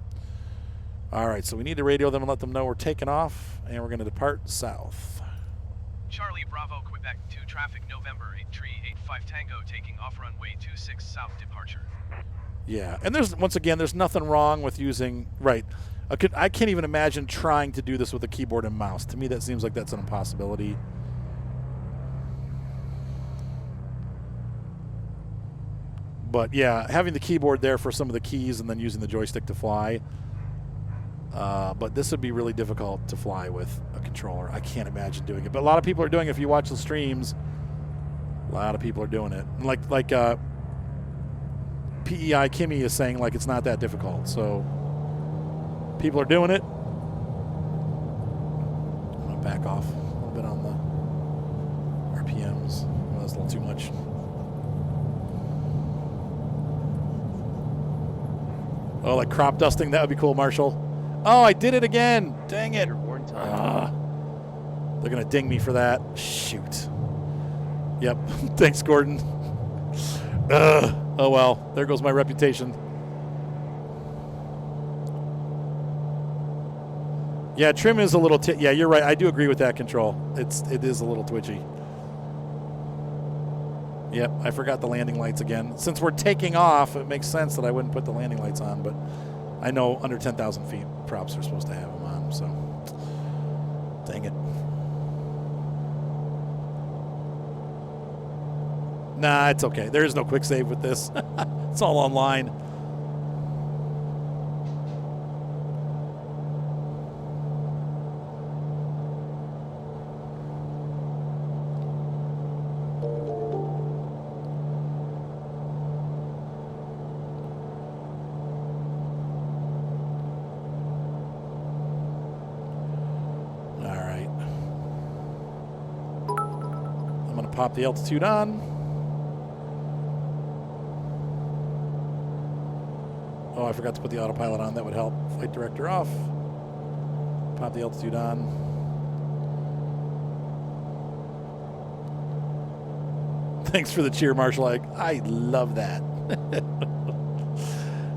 All right, so we need to radio them and let them know we're taking off, and we're going to depart south. Charlie Bravo, Quebec 2 traffic, November 8385 Tango taking off runway 26 south departure. Yeah, and there's nothing wrong with using, right. I can't even imagine trying to do this with a keyboard and mouse. To me, that seems like that's an impossibility. But yeah, having the keyboard there for some of the keys and then using the joystick to fly. But this would be really difficult to fly with a controller. I can't imagine doing it. But a lot of people are doing it. If you watch the streams, a lot of people are doing it. And like PEI Kimmy is saying, like, it's not that difficult. So people are doing it. I'm going to back off a little bit on the RPMs. Well, that's a little too much. Oh, like crop dusting? That would be cool, Marshall. Oh, I did it again. Dang it. They're going to ding me for that. Shoot. Yep. Thanks, Gordon. Oh, well. There goes my reputation. Yeah, trim is a little... yeah, you're right. I do agree with that, Control. It is a little twitchy. Yep, I forgot the landing lights again. Since we're taking off, it makes sense that I wouldn't put the landing lights on, but I know under 10,000 feet, props are supposed to have them on, so dang it. Nah, it's okay. There is no quick save with this. It's all online. Pop the altitude on. Oh, I forgot to put the autopilot on. That would help. Flight director off. Pop the altitude on. Thanks for the cheer, Marshall. I love that.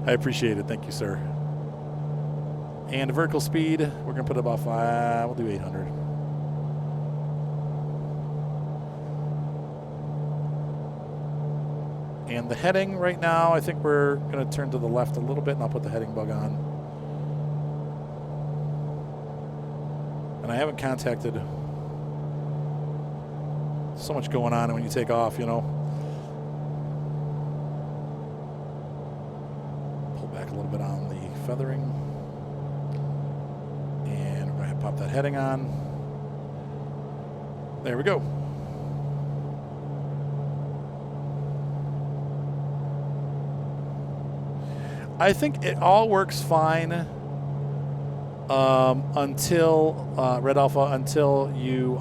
I appreciate it. Thank you, sir. And vertical speed, we're going to put it about 5. We'll do 800. And the heading right now, I think we're going to turn to the left a little bit, and I'll put the heading bug on. And I haven't contacted. So much going on when you take off, you know. Pull back a little bit on the feathering. And we're going to pop that heading on. There we go. I think it all works fine until Red Alpha, until you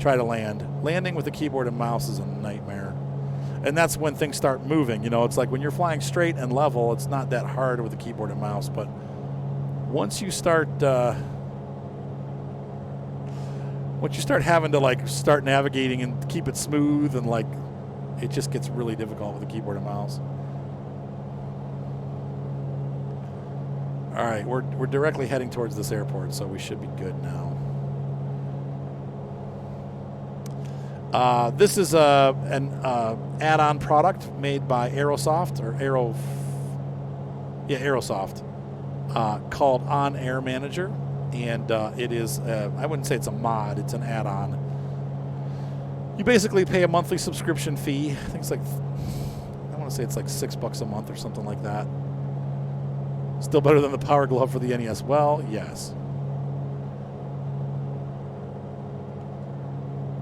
try to land. Landing with the keyboard and mouse is a nightmare. And that's when things start moving. You know, it's like when you're flying straight and level, it's not that hard with the keyboard and mouse. But once you start having to like start navigating and keep it smooth, and like it just gets really difficult with the keyboard and mouse. All right, we're directly heading towards this airport, so we should be good now. This is an add-on product made by Aerosoft Aerosoft, called OnAir Manager, and it is I wouldn't say it's a mod; it's an add-on. You basically pay a monthly subscription fee. I think it's like I want to say it's like $6 a month or something like that. Still better than the Power Glove for the NES. Well, yes.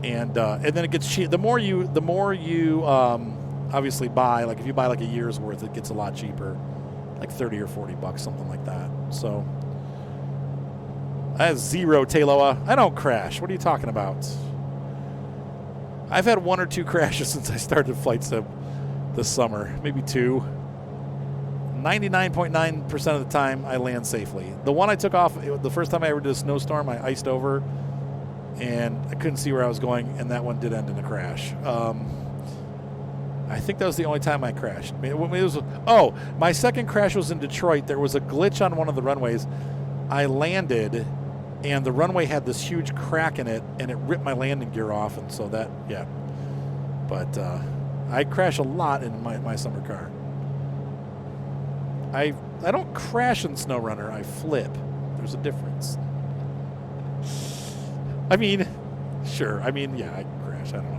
And then it gets cheap. The more you obviously buy, like if you buy like a year's worth, it gets a lot cheaper, like $30 or $40, something like that. So I have zero Taloa. I don't crash. What are you talking about? I've had 1 or 2 crashes since I started flight sim this summer, maybe 2. 99.9% of the time, I land safely. The one I took off, the first time I ever did a snowstorm, I iced over, and I couldn't see where I was going, and that one did end in a crash. I think that was the only time I crashed. My second crash was in Detroit. There was a glitch on one of the runways. I landed, and the runway had this huge crack in it, and it ripped my landing gear off, and so that, yeah. But I crash a lot in my summer car. I don't crash in SnowRunner. I flip. There's a difference. I mean, sure. I mean, yeah, I crash. I don't know.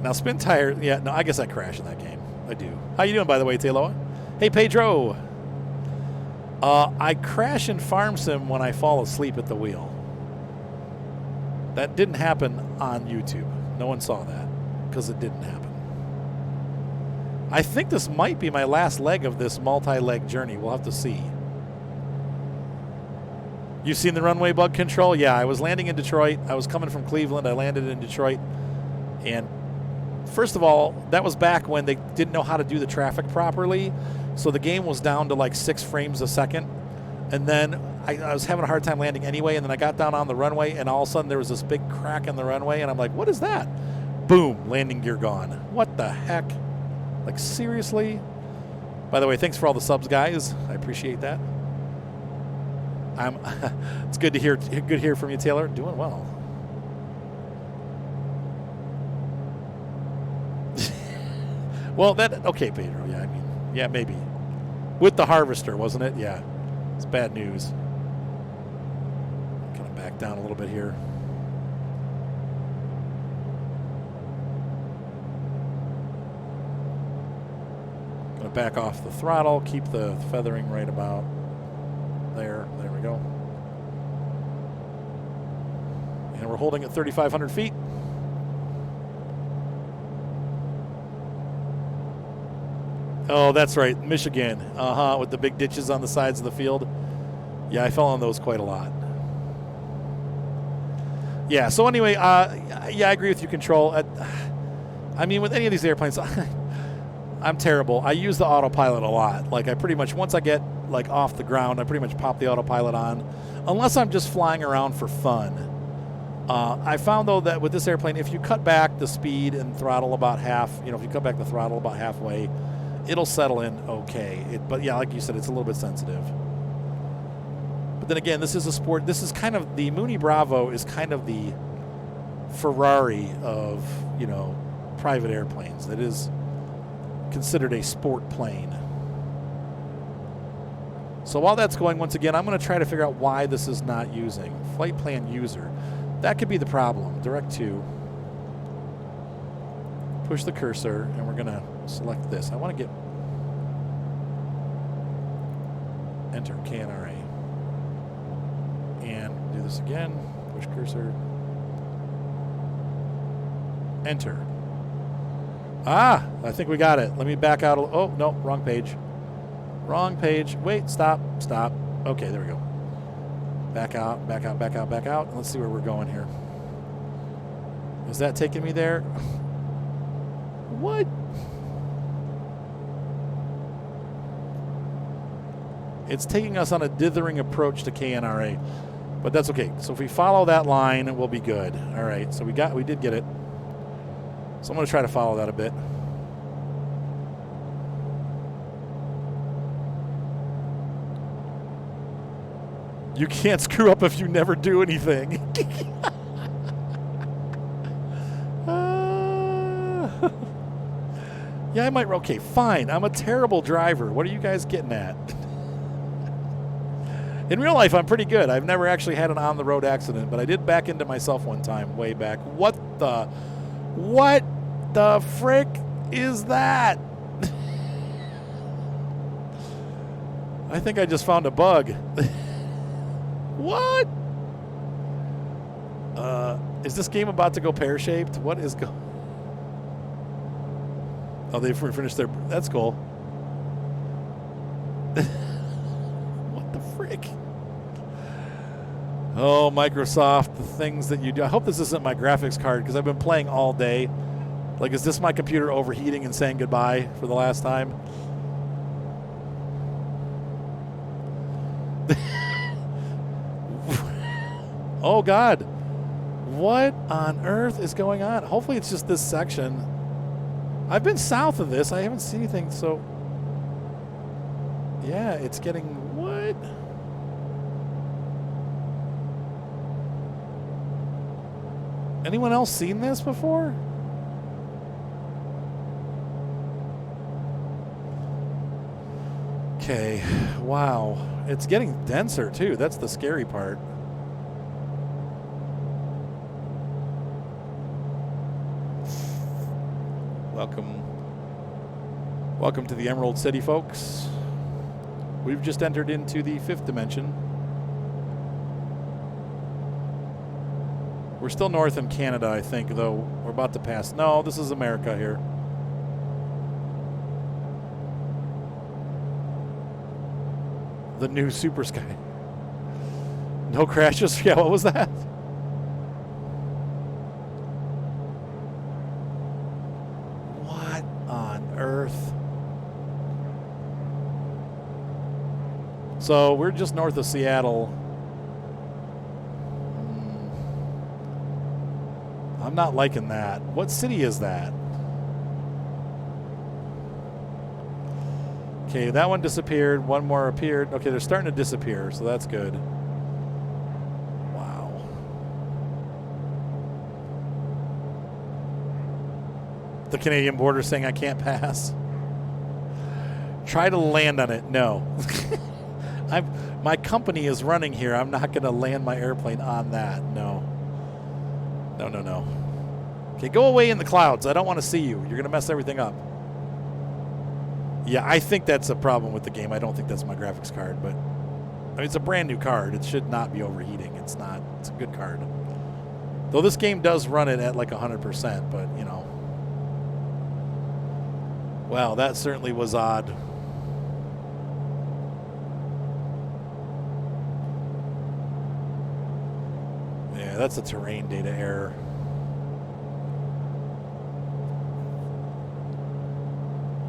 Now, spin tire. Yeah, no, I guess I crash in that game. I do. How you doing, by the way, Taloa? Hey, Pedro. I crash in Farm Sim when I fall asleep at the wheel. That didn't happen on YouTube. No one saw that because it didn't happen. I think this might be my last leg of this multi-leg journey. We'll have to see. You've seen the runway bug control? Yeah, I was landing in Detroit. I was coming from Cleveland. I landed in Detroit. And first of all, that was back when they didn't know how to do the traffic properly. So the game was down to like 6 frames a second. And then I was having a hard time landing anyway, and then I got down on the runway, and all of a sudden there was this big crack in the runway, and I'm like, what is that? Boom, landing gear gone. What the heck? Like, seriously? By the way, thanks for all the subs, guys. I appreciate that. It's good to hear from you, Taylor. Doing well. Well, okay, Pedro. Yeah, I mean, yeah, maybe. With the harvester, wasn't it? Yeah. It's bad news. Kind of back down a little bit here. Going to back off the throttle, keep the feathering right about there. There we go. And we're holding at 3,500 feet. Oh, that's right, Michigan. With the big ditches on the sides of the field. Yeah, I fell on those quite a lot. Yeah, so anyway, yeah, I agree with you, Control. I mean, with any of these airplanes, I'm terrible. I use the autopilot a lot. Like, I pretty much, once I get, like, off the ground, I pretty much pop the autopilot on, unless I'm just flying around for fun. I found, though, that with this airplane, if you cut back the speed and throttle about half, you know, if you cut back the throttle about halfway, it'll settle in okay. But yeah, like you said, it's a little bit sensitive. But then again, this is a sport. This is kind of the Mooney Bravo is kind of the Ferrari of, you know, private airplanes. It is considered a sport plane. So while that's going, once again, I'm going to try to figure out why this is not using flight plan user. That could be the problem. Direct to. Push the cursor, and we're going to select this. I want to get enter KNRA. And do this again. Push cursor. Enter. Ah, I think we got it. Let me back out. Oh, no, wrong page. Wrong page. Wait, stop. Okay, there we go. Back out. Let's see where we're going here. Is that taking me there? What? It's taking us on a dithering approach to KNRA, but that's okay. So if we follow that line, we'll be good. All right, so we did get it. So I'm going to try to follow that a bit. You can't screw up if you never do anything. Yeah, I might. Okay, fine. I'm a terrible driver. What are you guys getting at? In real life, I'm pretty good. I've never actually had an on-the-road accident, but I did back into myself one time way back. What the frick is that? I think I just found a bug. What? Is this game about to go pear-shaped? What is going? Oh, they finished their. That's cool. What the frick? Oh, Microsoft, the things that you do. I hope this isn't my graphics card because I've been playing all day. Like, is this my computer overheating and saying goodbye for the last time? Oh, God. What on earth is going on? Hopefully it's just this section. I've been south of this. I haven't seen anything, so... Yeah, it's getting... What? Anyone else seen this before? Okay. Wow. It's getting denser, too. That's the scary part. Welcome to the Emerald City, folks. We've just entered into the 5th dimension. We're still north in Canada, I think, though. We're about to pass. No, this is America here. The new Super Sky. No crashes? Yeah, what was that? What on earth? So we're just north of Seattle. I'm not liking that. What city is that? Okay, that one disappeared. One more appeared. Okay, they're starting to disappear, so that's good. Wow. The Canadian border saying I can't pass. Try to land on it. No. My company is running here. I'm not going to land my airplane on that. No. No. Okay, go away in the clouds. I don't want to see you. You're going to mess everything up. Yeah, I think that's a problem with the game. I don't think that's my graphics card, but I mean, it's a brand new card. It should not be overheating. It's not. It's a good card. Though this game does run it at like 100%, but, you know. Wow, that certainly was odd. Yeah, that's a terrain data error.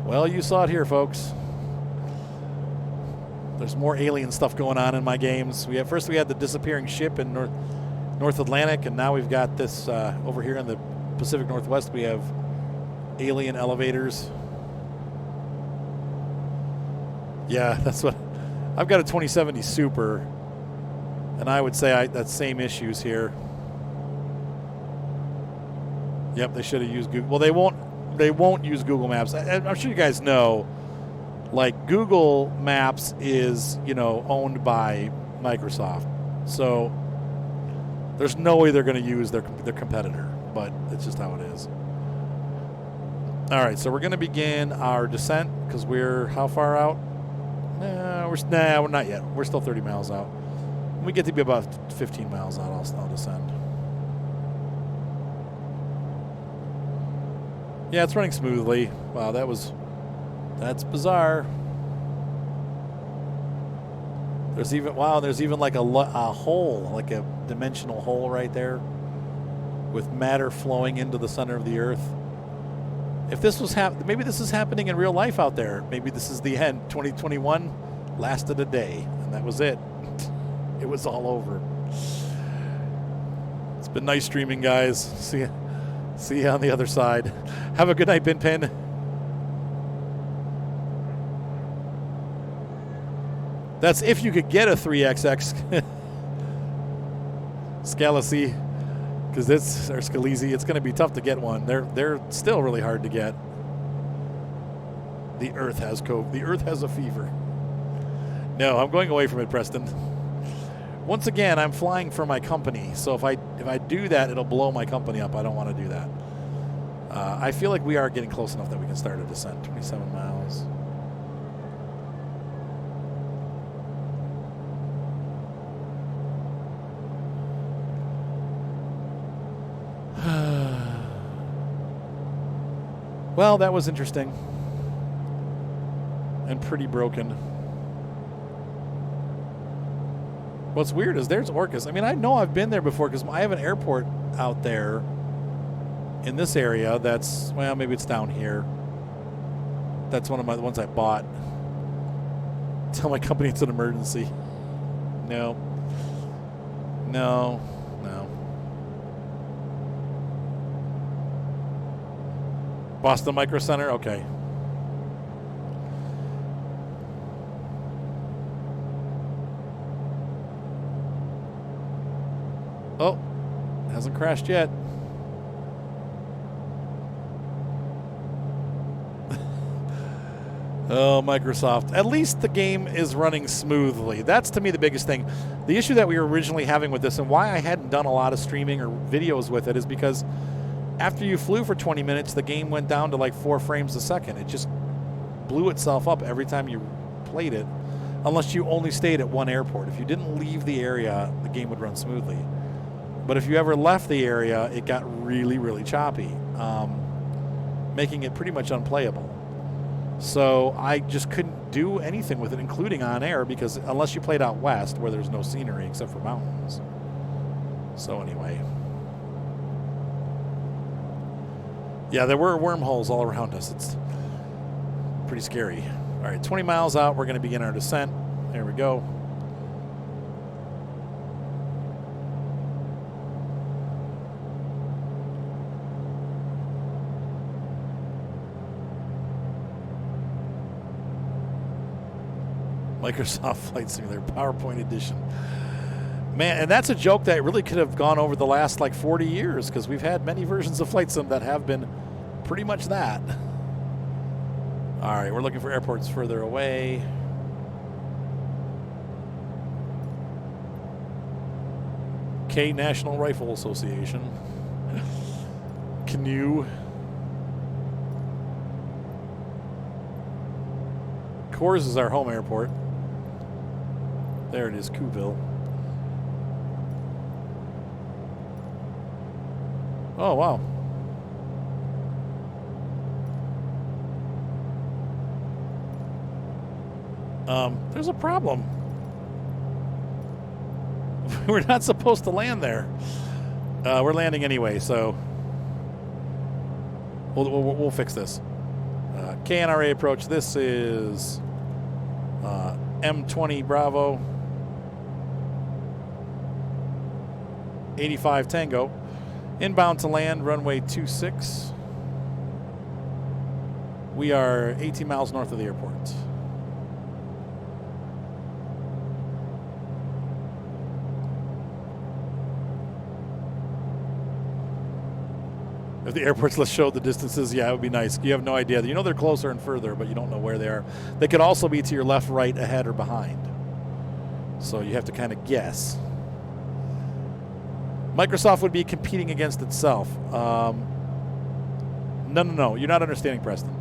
Well, you saw it here, folks. There's more alien stuff going on in my games. First we had the disappearing ship in North Atlantic, and now we've got this over here in the Pacific Northwest. We have alien elevators. Yeah, that's what I've got. A 2070 Super, And I would say that same issues here. Yep, they should have used Google. Well, they won't use Google Maps. I'm sure you guys know, like, Google Maps is, owned by Microsoft. So there's no way they're going to use their competitor, but it's just how it is. All right, so we're going to begin our descent because we're how far out? We're not yet. We're still 30 miles out. When we get to be about 15 miles out, I'll descend. Yeah, it's running smoothly. Wow, that's bizarre. There's even like a hole, like a dimensional hole right there with matter flowing into the center of the Earth. If this was maybe this is happening in real life out there. Maybe this is the end. 2021 lasted a day, and that was it. It was all over. It's been nice streaming, guys. See you on the other side. Have a good night, Bin Pin. That's if you could get a 3XX Scalisi, because or Scalisi. It's going to be tough to get one. They're still really hard to get. The Earth has The Earth has a fever. No, I'm going away from it, Preston. Once again, I'm flying for my company, so if I do that, it'll blow my company up. I don't want to do that. I feel like we are getting close enough that we can start a descent. 27 miles. Well, that was interesting. And pretty broken. What's weird is there's Orcas. I mean, I know I've been there before because I have an airport out there in this area that's, well, maybe it's down here. That's one of the ones I bought. Tell my company it's an emergency. No. Boston Micro Center? Okay. Oh, hasn't crashed yet. Oh, Microsoft. At least the game is running smoothly. That's, to me, the biggest thing. The issue that we were originally having with this and why I hadn't done a lot of streaming or videos with it is because after you flew for 20 minutes, the game went down to like 4 frames a second. It just blew itself up every time you played it, unless you only stayed at one airport. If you didn't leave the area, the game would run smoothly. But if you ever left the area, it got really, really choppy, making it pretty much unplayable. So I just couldn't do anything with it, including on air, because unless you played out west where there's no scenery except for mountains. So anyway. Yeah, there were wormholes all around us. It's pretty scary. All right, 20 miles out, we're going to begin our descent. There we go. Microsoft Flight Simulator PowerPoint Edition. Man, and that's a joke that really could have gone over the last like 40 years because we've had many versions of Flight Sim that have been pretty much that. All right, we're looking for airports further away. K National Rifle Association. Canoe. Coors is our home airport. There it is, Couville. Oh, wow. There's a problem. We're not supposed to land there. We're landing anyway, so we'll fix this. KNRA approach. This is M20 Bravo. 85 Tango. Inbound to land, runway 26. We are 18 miles north of the airport. If the airports, let's show the distances. Yeah, it would be nice. You have no idea. You know they're closer and further, but you don't know where they are. They could also be to your left, right, ahead, or behind. So you have to kind of guess. Microsoft would be competing against itself. No. You're not understanding, Preston.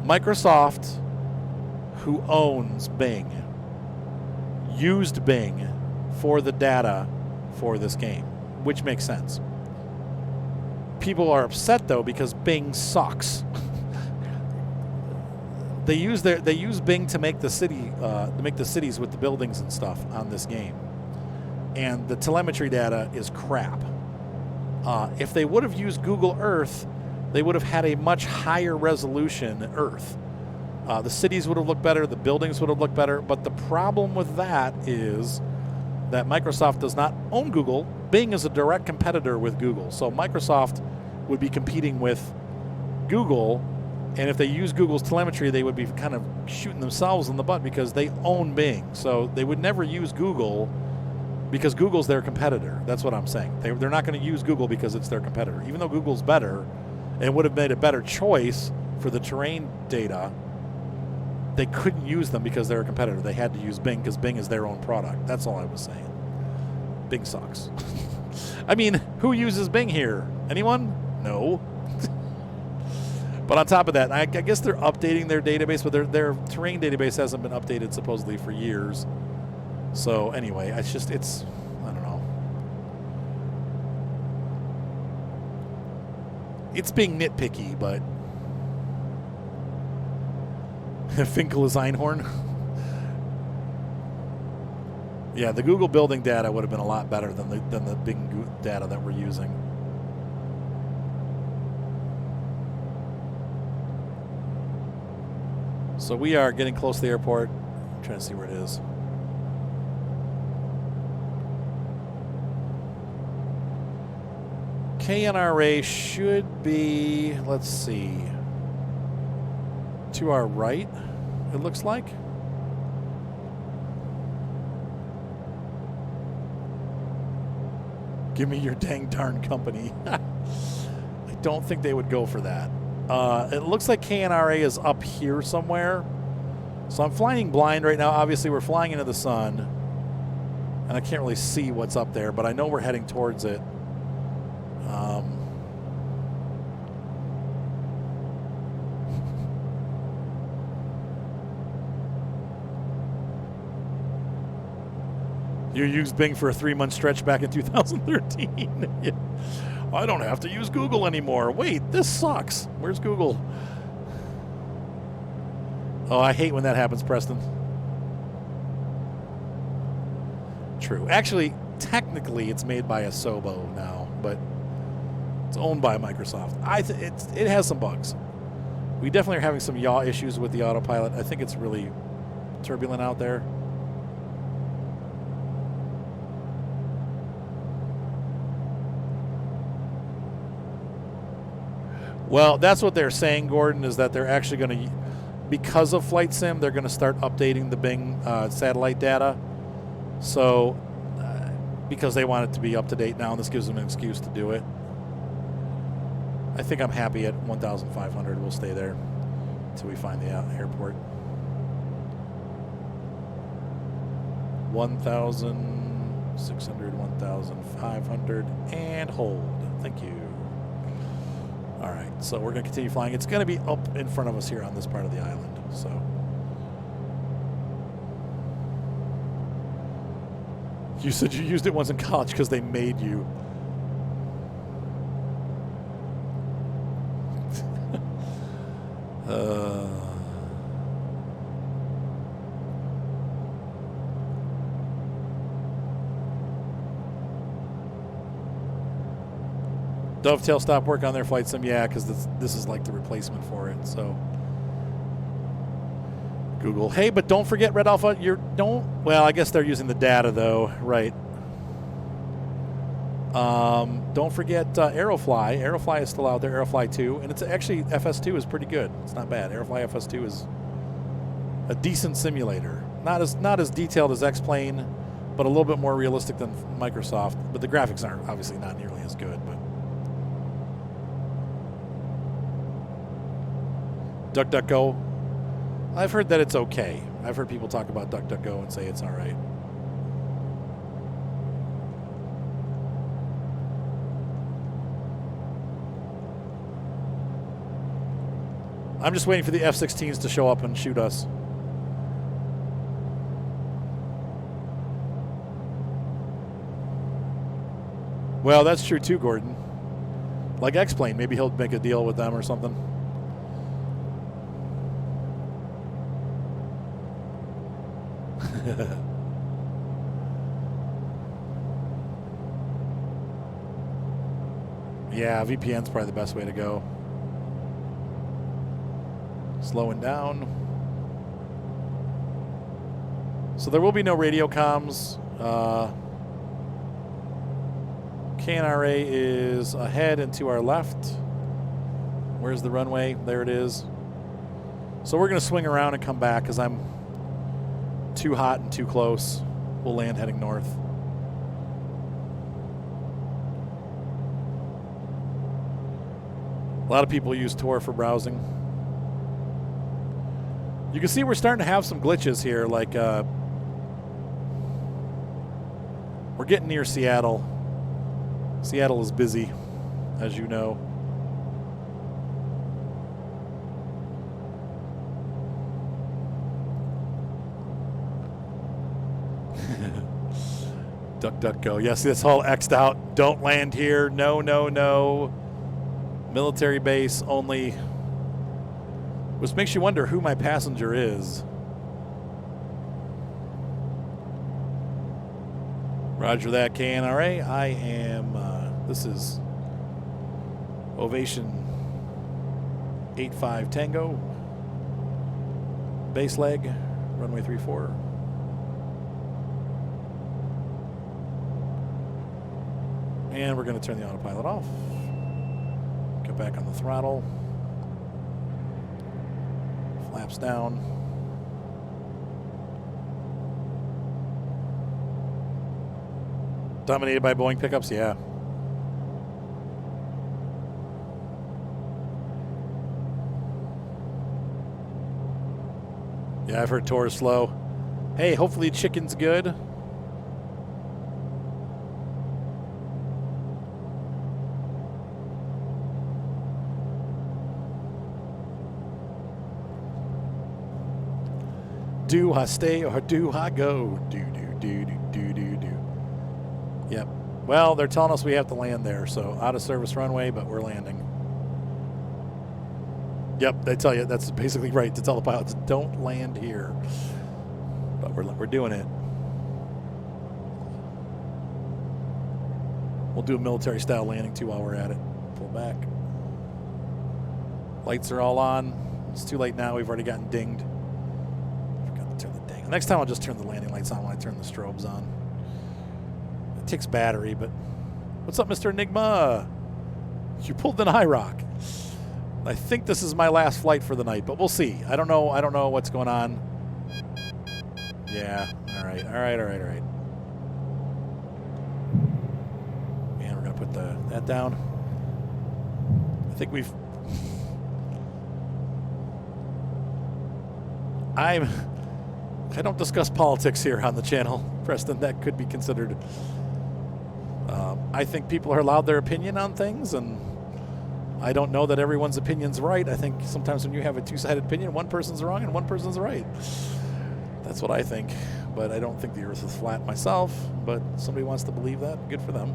Microsoft, who owns Bing, used Bing for the data for this game, which makes sense. People are upset though because Bing sucks. They use Bing to make the cities with the buildings and stuff on this game, and the telemetry data is crap. If they would have used Google Earth, they would have had a much higher resolution Earth. The cities would have looked better, the buildings would have looked better, but the problem with that is that Microsoft does not own Google. Bing is a direct competitor with Google, so Microsoft would be competing with Google, and if they use Google's telemetry, they would be kind of shooting themselves in the butt because they own Bing. So they would never use Google because Google's their competitor. That's what I'm saying. They're not going to use Google because it's their competitor. Even though Google's better and would have made a better choice for the terrain data, they couldn't use them because they're a competitor. They had to use Bing because Bing is their own product. That's all I was saying. Bing sucks. I mean, who uses Bing here? Anyone? No. But on top of that, I guess they're updating their database, but their terrain database hasn't been updated supposedly for years. So anyway, I don't know. It's being nitpicky, but Finkel is Einhorn. Yeah, the Google building data would have been a lot better than the Bing data that we're using. So we are getting close to the airport. I'm trying to see where it is. KNRA should be, let's see, to our right, it looks like. Give me your dang darn company. I don't think they would go for that. It looks like KNRA is up here somewhere. So I'm flying blind right now. Obviously, we're flying into the sun. And I can't really see what's up there, but I know we're heading towards it. You used Bing for a 3-month stretch back in 2013. Yeah. I don't have to use Google anymore. Wait, this sucks. Where's Google? Oh, I hate when that happens, Preston. True. Actually, technically, it's made by Asobo now, but it's owned by Microsoft. It has some bugs. We definitely are having some yaw issues with the autopilot. I think it's really turbulent out there. Well, that's what they're saying, Gordon, is that they're actually going to, because of Flight Sim, they're going to start updating the Bing satellite data. So, because they want it to be up to date now, and this gives them an excuse to do it. I think I'm happy at 1,500. We'll stay there until we find the airport. 1,600, 1,500, and hold. Thank you. All right, so we're going to continue flying. It's going to be up in front of us here on this part of the island. So, you said you used it once in college because they made you. Dovetail stopped work on their flight sim, yeah, because this is like the replacement for it. So Google, hey, but don't forget Red Alpha. Well, I guess they're using the data though, right? Don't forget Aerofly. Aerofly is still out there. Aerofly 2, and it's actually FS2 is pretty good. It's not bad. Aerofly FS2 is a decent simulator. Not as detailed as X-Plane, but a little bit more realistic than Microsoft. But the graphics aren't obviously not nearly as good, but. DuckDuckGo. I've heard that it's okay. I've heard people talk about DuckDuckGo and say it's all right. I'm just waiting for the F-16s to show up and shoot us. Well, that's true too, Gordon. Like X-Plane, maybe he'll make a deal with them or something. Yeah, VPN's probably the best way to go. Slowing down. So there will be no radio comms. KNRA is ahead and to our left. Where's the runway? There it is. So we're going to swing around and come back because I'm too hot and too close. We'll land heading north. A lot of people use Tor for browsing. You can see we're starting to have some glitches here. Like, we're getting near Seattle. Seattle is busy, as you know. Duck, duck, go. Yes, this all X'd out. Don't land here. No, no, no. Military base only. Which makes you wonder who my passenger is. Roger that, KNRA. I am, this is Ovation 85 Tango. Base leg, runway 34. And we're going to turn the autopilot off. Get back on the throttle. Flaps down. Dominated by Boeing pickups, yeah. Yeah, I've heard Tor is slow. Hey, hopefully chicken's good. Do I stay or do I go? Do, do, do, do, do, do, do. Yep. Well, they're telling us we have to land there, so out of service runway, but we're landing. Yep, they tell you that's basically right to tell the pilots don't land here, but we're doing it. We'll do a military style landing too while we're at it. Pull back. Lights are all on. It's too late now. We've already gotten dinged. Forgot to turn the ding. Next time I'll just turn the landing lights on when I turn the strobes on. It takes battery, but what's up, Mr. Enigma? You pulled an IROC. I think this is my last flight for the night, but we'll see. I don't know what's going on. Yeah. All right. And we're gonna put that down. I think I don't discuss politics here on the channel, Preston. That could be considered. I think people are allowed their opinion on things, and I don't know that everyone's opinion's right. I think sometimes when you have a two-sided opinion, one person's wrong and one person's right. That's what I think. But I don't think the Earth is flat myself. But somebody wants to believe that. Good for them.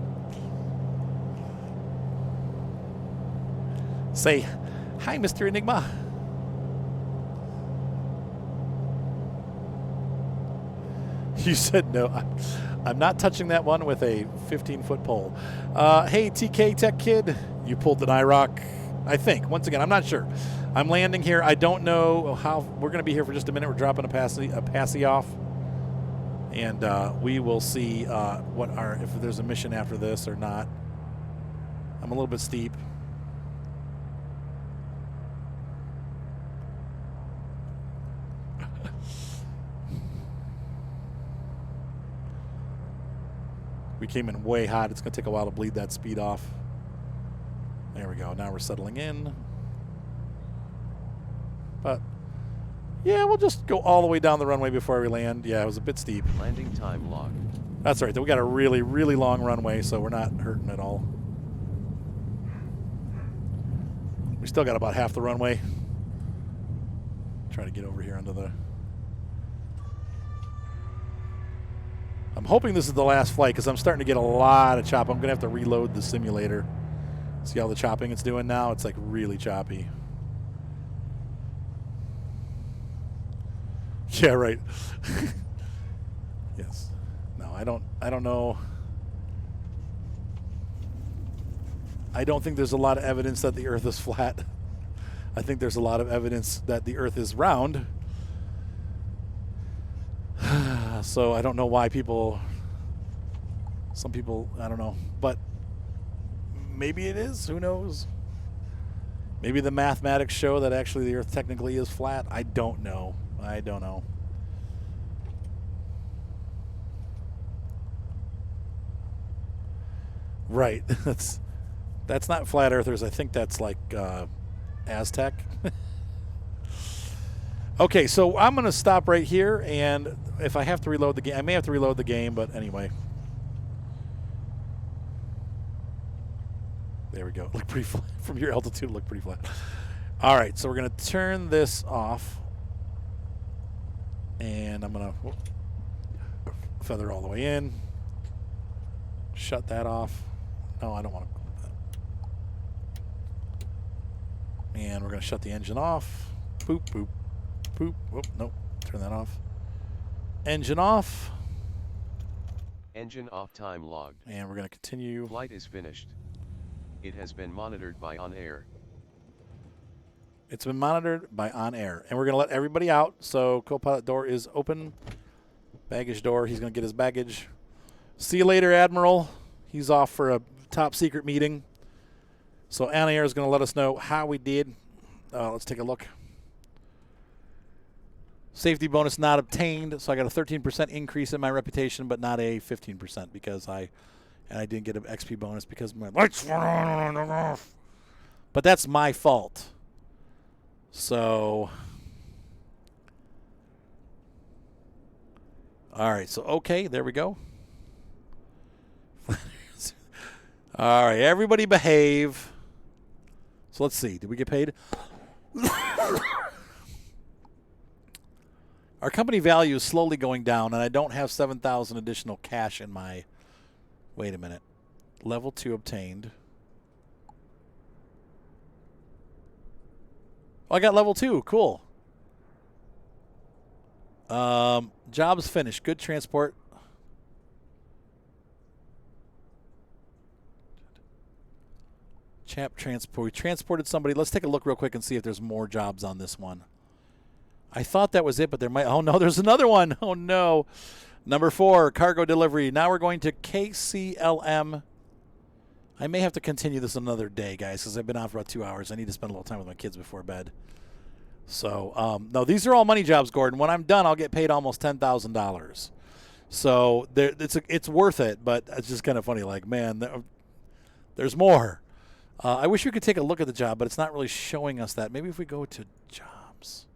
Say, hi, Mr. Enigma. You said no. I'm not touching that one with a 15-foot pole. Hey, TK Tech Kid, you pulled an IROC, I think. Once again, I'm not sure. I'm landing here. I don't know how. We're going to be here for just a minute. We're dropping a passy off. And we will see if there's a mission after this or not. I'm a little bit steep. We came in way hot. It's going to take a while to bleed that speed off. There we go. Now we're settling in. Yeah, we'll just go all the way down the runway before we land. Yeah, it was a bit steep. Landing time logged. That's right. We got a really, really long runway, so we're not hurting at all. We still got about half the runway. Try to get over here onto the... I'm hoping this is the last flight because I'm starting to get a lot of chop. I'm going to have to reload the simulator. See all the chopping it's doing now? It's like really choppy. Yeah, right. Yes. No, I don't know. I don't think there's a lot of evidence that the Earth is flat. I think there's a lot of evidence that the Earth is round. So I don't know why some people, I don't know. But maybe it is. Who knows? Maybe the mathematics show that actually the Earth technically is flat. I don't know. I don't know. Right. That's not flat earthers. I think that's like Aztec. Okay, so I'm going to stop right here, and if I have to reload the game, I may have to reload the game, but anyway. There we go. Look pretty flat. From your altitude, look pretty flat. All right, so we're going to turn this off. And I'm going to feather all the way in. Shut that off. No, I don't want to. And we're going to shut the engine off. Boop, boop, boop. Whoop, nope. Turn that off. Engine off. Engine off time logged. And we're going to continue. Flight is finished. It has been monitored by OnAir. It's been monitored by OnAir. And we're going to let everybody out. So co-pilot door is open. Baggage door. He's going to get his baggage. See you later, Admiral. He's off for a top secret meeting. So OnAir is going to let us know how we did. Let's take a look. Safety bonus not obtained. So I got a 13% increase in my reputation, but not a 15% because I didn't get an XP bonus because my lights were on and off. But that's my fault. So, all right. So, okay, there we go. All right, everybody behave. So let's see. Did we get paid? Our company value is slowly going down, and I don't have 7,000 additional cash in my... Wait a minute. Level 2 obtained. Oh, I got level 2. Cool. Jobs finished. Good transport. Chap transport. We transported somebody. Let's take a look real quick and see if there's more jobs on this one. I thought that was it, but there might... Oh, no, there's another one. Oh, no. Number 4, cargo delivery. Now we're going to KCLM. I may have to continue this another day, guys, because I've been on for about 2 hours. I need to spend a little time with my kids before bed. So, no, these are all money jobs, Gordon. When I'm done, I'll get paid almost $10,000. So it's worth it, but it's just kind of funny. Like, man, there's more. I wish we could take a look at the job, but it's not really showing us that. Maybe if we go to jobs.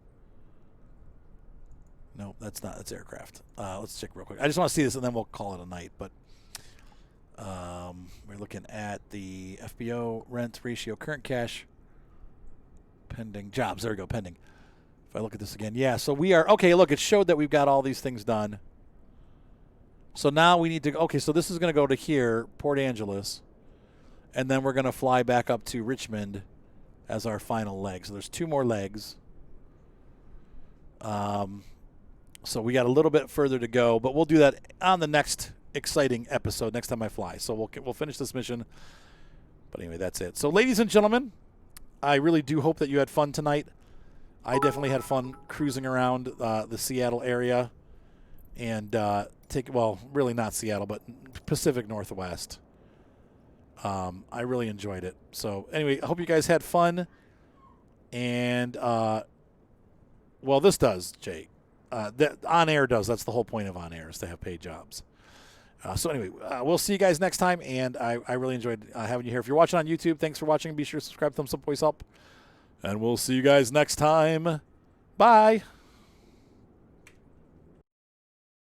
No, that's not. That's aircraft. Let's check real quick. I just want to see this, and then we'll call it a night. But we're looking at the FBO rent ratio, current cash, pending jobs. There we go, pending. If I look at this again, yeah. So we are okay. Look, it showed that we've got all these things done. So now we need to. Okay, so this is going to go to here, Port Angeles, and then we're going to fly back up to Richmond as our final leg. So there's 2 more legs. So we got a little bit further to go, but we'll do that on the next exciting episode next time I fly. So we'll finish this mission. But anyway, that's it. So ladies and gentlemen, I really do hope that you had fun tonight. I definitely had fun cruising around the Seattle area and really not Seattle, but Pacific Northwest. I really enjoyed it. So anyway, I hope you guys had fun. And this does, Jake. OnAir does. That's the whole point of OnAir is to have paid jobs. So anyway, we'll see you guys next time, and I really enjoyed having you here. If you're watching on YouTube, thanks for watching. Be sure to subscribe, thumbs up, voice up, and we'll see you guys next time. Bye.